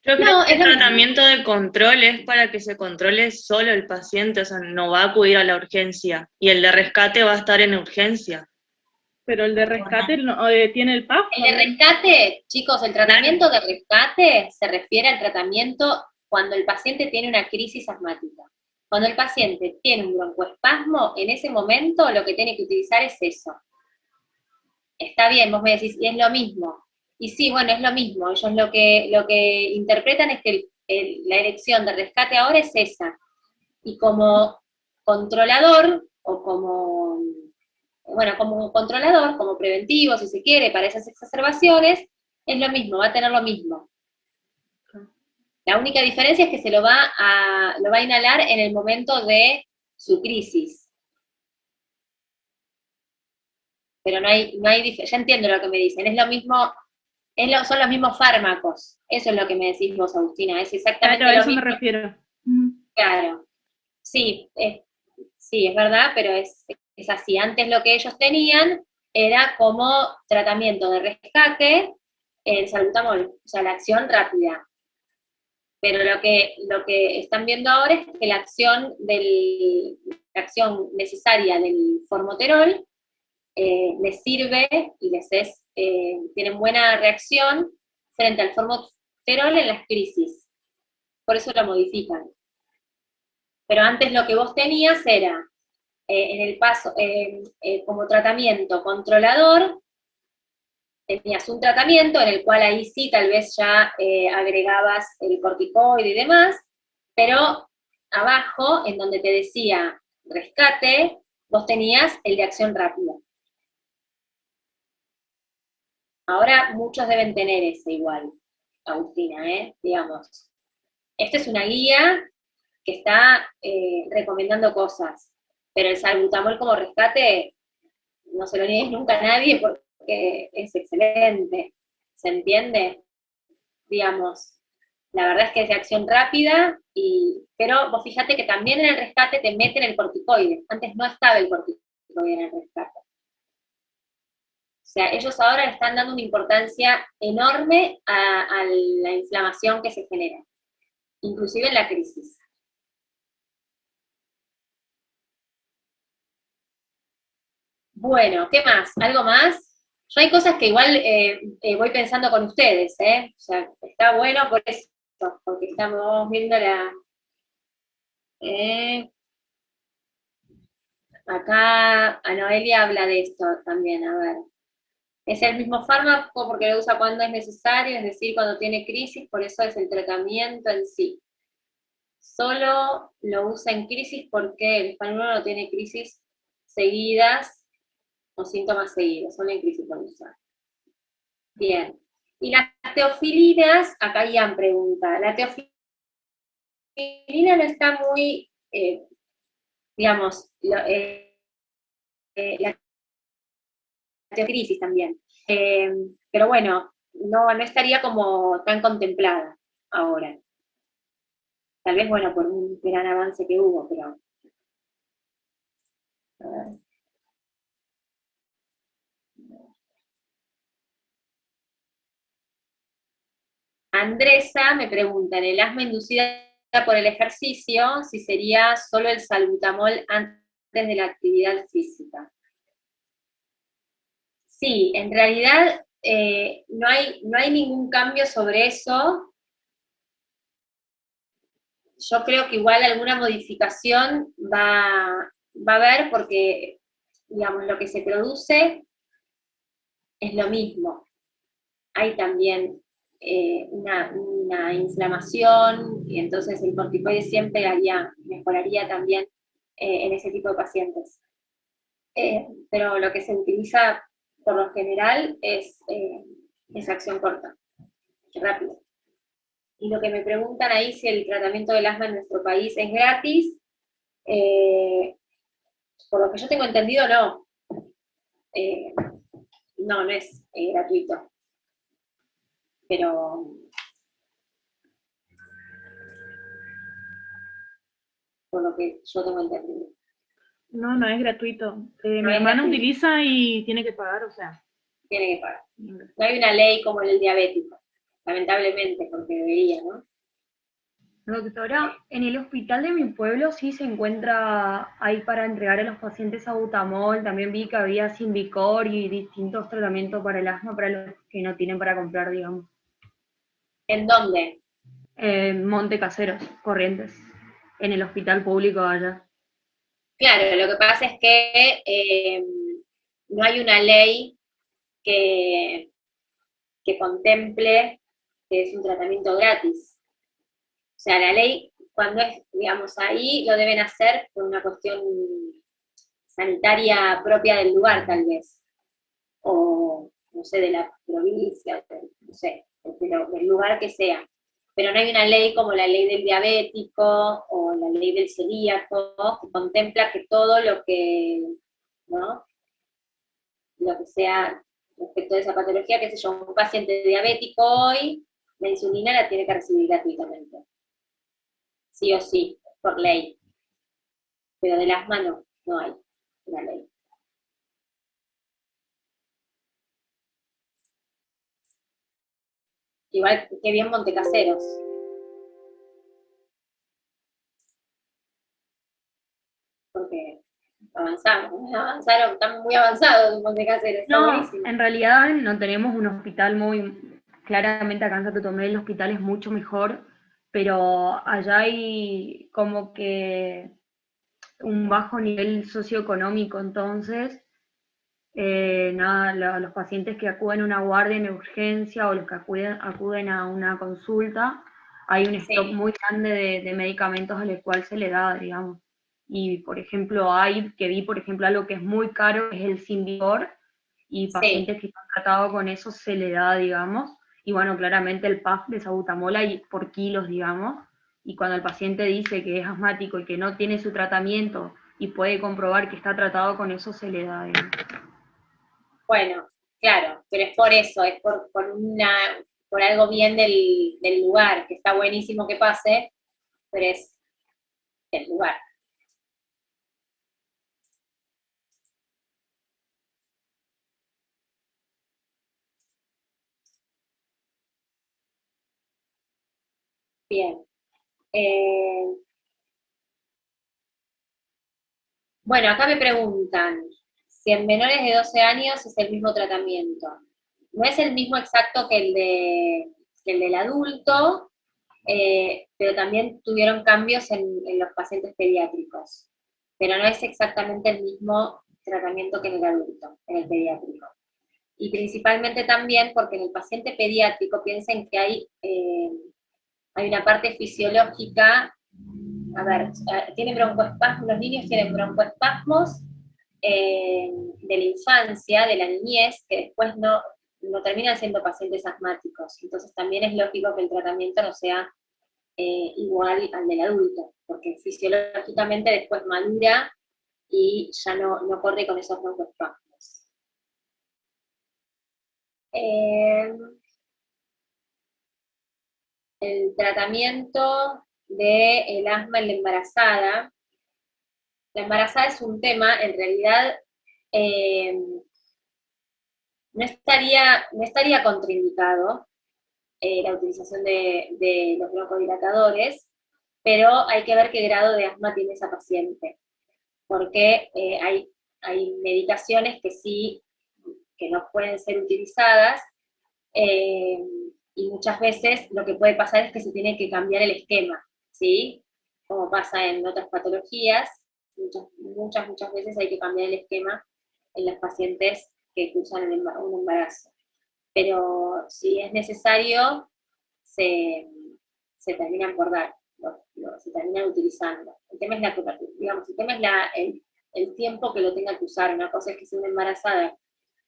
Speaker 3: Yo creo
Speaker 2: No,
Speaker 3: que
Speaker 2: es
Speaker 3: el
Speaker 2: lo mismo.
Speaker 3: tratamiento de control es para que se controle solo el paciente, o sea, no va a acudir a la urgencia. Y el de rescate va a estar en urgencia.
Speaker 8: Pero el de rescate tiene el PAF.
Speaker 2: El de rescate, chicos, el tratamiento de rescate se refiere al tratamiento cuando el paciente tiene una crisis asmática. Cuando el paciente tiene un broncoespasmo, en ese momento lo que tiene que utilizar es eso. Está bien, vos me decís, y es lo mismo. Y sí, bueno, es lo mismo. Ellos lo que interpretan es que la elección de rescate ahora es esa. Y como controlador, o como controlador, como preventivo, si se quiere, para esas exacerbaciones, es lo mismo, va a tener lo mismo. La única diferencia es que se lo va a inhalar en el momento de su crisis. Pero no hay ya entiendo lo que me dicen, es lo mismo, son los mismos fármacos. Eso es lo que me decís vos, Agustina, es exactamente
Speaker 8: Claro, a
Speaker 2: lo
Speaker 8: eso me
Speaker 2: mismo.
Speaker 8: refiero.
Speaker 2: Claro, sí, es verdad, pero es así. Antes lo que ellos tenían era como tratamiento de rescate el salbutamol, o sea, la acción rápida. Pero lo que están viendo ahora es que la acción necesaria del formoterol les sirve y tienen buena reacción frente al formoterol en las crisis. Por eso lo modifican. Pero antes lo que vos tenías era, en el paso, como tratamiento controlador, tenías un tratamiento en el cual ahí sí tal vez ya agregabas el corticoide y demás, pero abajo, en donde te decía rescate, vos tenías el de acción rápida. Ahora muchos deben tener ese igual, Agustina, digamos. Esta es una guía que está recomendando cosas, pero el salbutamol como rescate no se lo niegues nunca a nadie porque es excelente, ¿se entiende? Digamos, la verdad es que es de acción rápida, pero vos fíjate que también en el rescate te meten el corticoide, antes no estaba el corticoide en el rescate. O sea, ellos ahora le están dando una importancia enorme a la inflamación que se genera, inclusive en la crisis. Bueno, ¿qué más? ¿Algo más? Yo hay cosas que igual voy pensando con ustedes, O sea, está bueno por eso, porque estamos viendo acá a Noelia habla de esto también, a ver. Es el mismo fármaco porque lo usa cuando es necesario, es decir, cuando tiene crisis, por eso es el tratamiento en sí. Solo lo usa en crisis porque el español no tiene crisis seguidas o síntomas seguidos, solo en crisis lo usa. Bien. Y las teofilinas, acá Ian pregunta, la teofilina no está muy, digamos, la crisis también. Pero bueno, no estaría como tan contemplada ahora. Tal vez, bueno, por un gran avance que hubo, pero... A ver. Andresa me pregunta, en el asma inducida por el ejercicio, si sería solo el salbutamol antes de la actividad física. Sí, en realidad no hay ningún cambio sobre eso. Yo creo que igual alguna modificación va a haber porque, digamos, lo que se produce es lo mismo. Hay también una inflamación y entonces el corticoide siempre mejoraría también en ese tipo de pacientes. Pero lo que se utiliza por lo general es acción corta, rápida. Y lo que me preguntan ahí si el tratamiento del asma en nuestro país es gratis, por lo que yo tengo entendido, no. No es gratuito. Pero por lo que yo tengo entendido.
Speaker 8: No es gratuito. Mi hermana utiliza y tiene que pagar, o sea.
Speaker 2: Tiene que pagar. No hay una ley como el diabético, lamentablemente, porque debería, ¿no?
Speaker 14: Doctora, en el hospital de mi pueblo sí se encuentra ahí para entregar a los pacientes salbutamol. También vi que había Simbicor y distintos tratamientos para el asma para los que no tienen para comprar, digamos.
Speaker 2: ¿En dónde?
Speaker 14: Monte Caseros, Corrientes, en el hospital público allá.
Speaker 2: Claro, lo que pasa es que no hay una ley que contemple que es un tratamiento gratis. O sea, la ley, cuando es, digamos, ahí lo deben hacer por una cuestión sanitaria propia del lugar, tal vez. O, no sé, de la provincia, no sé, del lugar que sea. Pero no hay una ley como la ley del diabético o la ley del celíaco que contempla que todo lo que, ¿no? Lo que sea respecto de esa patología, qué sé yo, un paciente diabético hoy, la insulina la tiene que recibir gratuitamente. Sí o sí, por ley. Pero del asma no hay una ley. Igual que bien Montecaseros. Porque avanzaron, están muy avanzados en Montecaseros, está
Speaker 14: No,
Speaker 2: buenísimo.
Speaker 14: en realidad no tenemos un hospital muy, claramente acá en Santo Tomé el hospital es mucho mejor, pero allá hay como que un bajo nivel socioeconómico, entonces, nada, los pacientes que acuden a una guardia en urgencia o los que acuden a una consulta, hay un stock muy grande de medicamentos al cual se le da, digamos. Y, por ejemplo, vi, por ejemplo, algo que es muy caro, es el Simbicor, y pacientes que están tratados con eso se le da, digamos. Y bueno, claramente el PAF de salbutamol hay por kilos, digamos. Y cuando el paciente dice que es asmático y que no tiene su tratamiento y puede comprobar que está tratado con eso, se le da, digamos.
Speaker 2: Bueno, claro, pero es por eso, es por algo bien del lugar, que está buenísimo que pase, pero es el lugar. Bien. Bueno, acá me preguntan si en menores de 12 años es el mismo tratamiento. No es el mismo exacto que el del adulto, pero también tuvieron cambios en los pacientes pediátricos. Pero no es exactamente el mismo tratamiento que en el adulto, en el pediátrico. Y principalmente también porque en el paciente pediátrico piensen que hay una parte fisiológica. A ver, tiene broncoespasmos, los niños tienen broncoespasmos de la infancia, de la niñez, que después no terminan siendo pacientes asmáticos. Entonces también es lógico que el tratamiento no sea igual al del adulto, porque fisiológicamente después madura y ya no corre con esos broncoespasmos. El tratamiento del asma en la embarazada. La embarazada es un tema, en realidad, no estaría contraindicado la utilización de los broncodilatadores, pero hay que ver qué grado de asma tiene esa paciente, porque hay medicaciones que sí, que no pueden ser utilizadas, y muchas veces lo que puede pasar es que se tiene que cambiar el esquema, ¿sí? Como pasa en otras patologías, muchas veces hay que cambiar el esquema en las pacientes que cursan un embarazo. Pero si es necesario, se terminan por dar, se terminan utilizando. El tema es el tiempo que lo tenga que usar. Una cosa es que sea una embarazada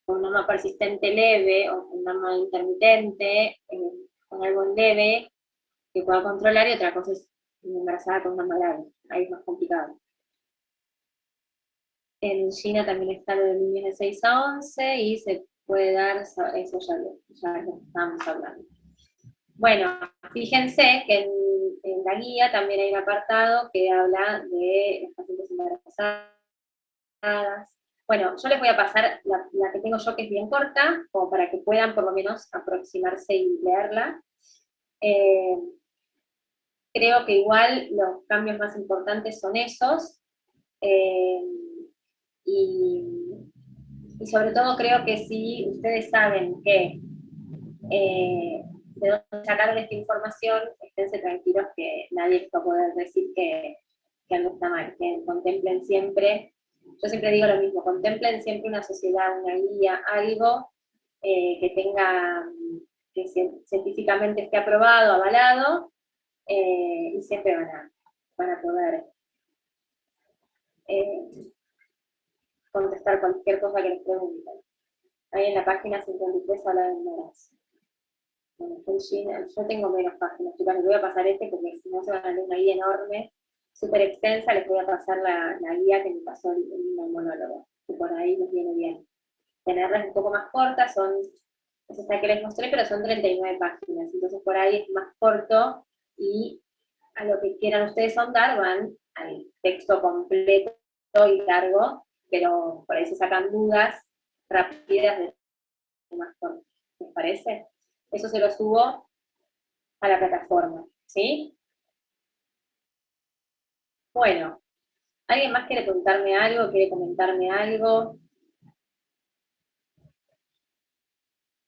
Speaker 2: con un asma persistente leve o un asma intermitente, con algo leve que pueda controlar, y otra cosa es una embarazada con un asma grave. Ahí es más complicado. En China también está lo de niños de 6 a 11 y se puede dar, eso ya lo estábamos hablando. Bueno, fíjense que en la guía también hay un apartado que habla de las pacientes embarazadas. Bueno, yo les voy a pasar la que tengo yo, que es bien corta, como para que puedan por lo menos aproximarse y leerla. Creo que igual los cambios más importantes son esos, y sobre todo creo que si ustedes saben que de dónde sacaron esta información, esténse tranquilos que nadie va a poder decir que algo está mal, que contemplen siempre, yo siempre digo lo mismo, contemplen siempre una sociedad, una guía, algo que tenga, que científicamente esté aprobado, avalado, y siempre van a poder contestar cualquier cosa que les pregunten. Ahí en la página 53 habla de moras. Yo tengo menos páginas, chicas, les voy a pasar porque si no se van a leer una guía enorme, súper extensa, les voy a pasar la guía que me pasó el monólogo, que por ahí nos viene bien. Tenerlas un poco más cortas, son, esas que les mostré, pero son 39 páginas, entonces por ahí es más corto, y a lo que quieran ustedes ahondar van al texto completo y largo, pero por ahí se sacan dudas rápidas de más corto. ¿Les parece? Eso se lo subo a la plataforma, ¿sí? Bueno, ¿alguien más quiere preguntarme algo? ¿Quiere comentarme algo?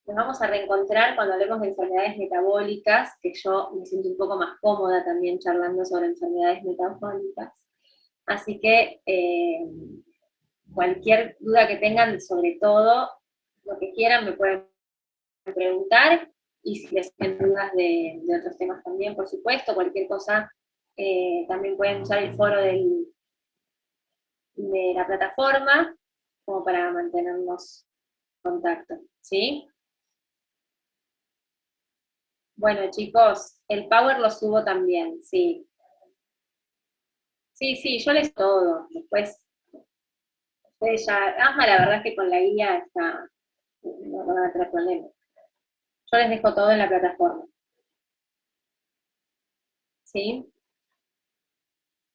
Speaker 2: Nos vamos a reencontrar cuando hablemos de enfermedades metabólicas, que yo me siento un poco más cómoda también charlando sobre enfermedades metabólicas. Así que cualquier duda que tengan, sobre todo, lo que quieran, me pueden preguntar, y si les tienen dudas de otros temas también, por supuesto, cualquier cosa, también pueden usar el foro de la plataforma, como para mantenernos en contacto, ¿sí? Bueno, chicos, el Power lo subo también, sí. Sí, yo les todo, después, ustedes ya, Asma, la verdad es que con la guía está, no van a tener problemas. Yo les dejo todo en la plataforma. ¿Sí?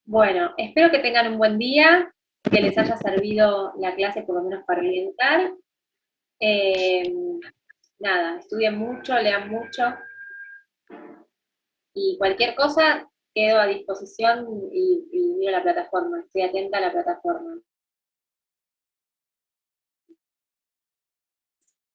Speaker 2: Bueno, espero que tengan un buen día, que les haya servido la clase por lo menos para orientar. Nada, estudien mucho, lean mucho, y cualquier cosa quedo a disposición y miro la plataforma, estoy atenta a la plataforma.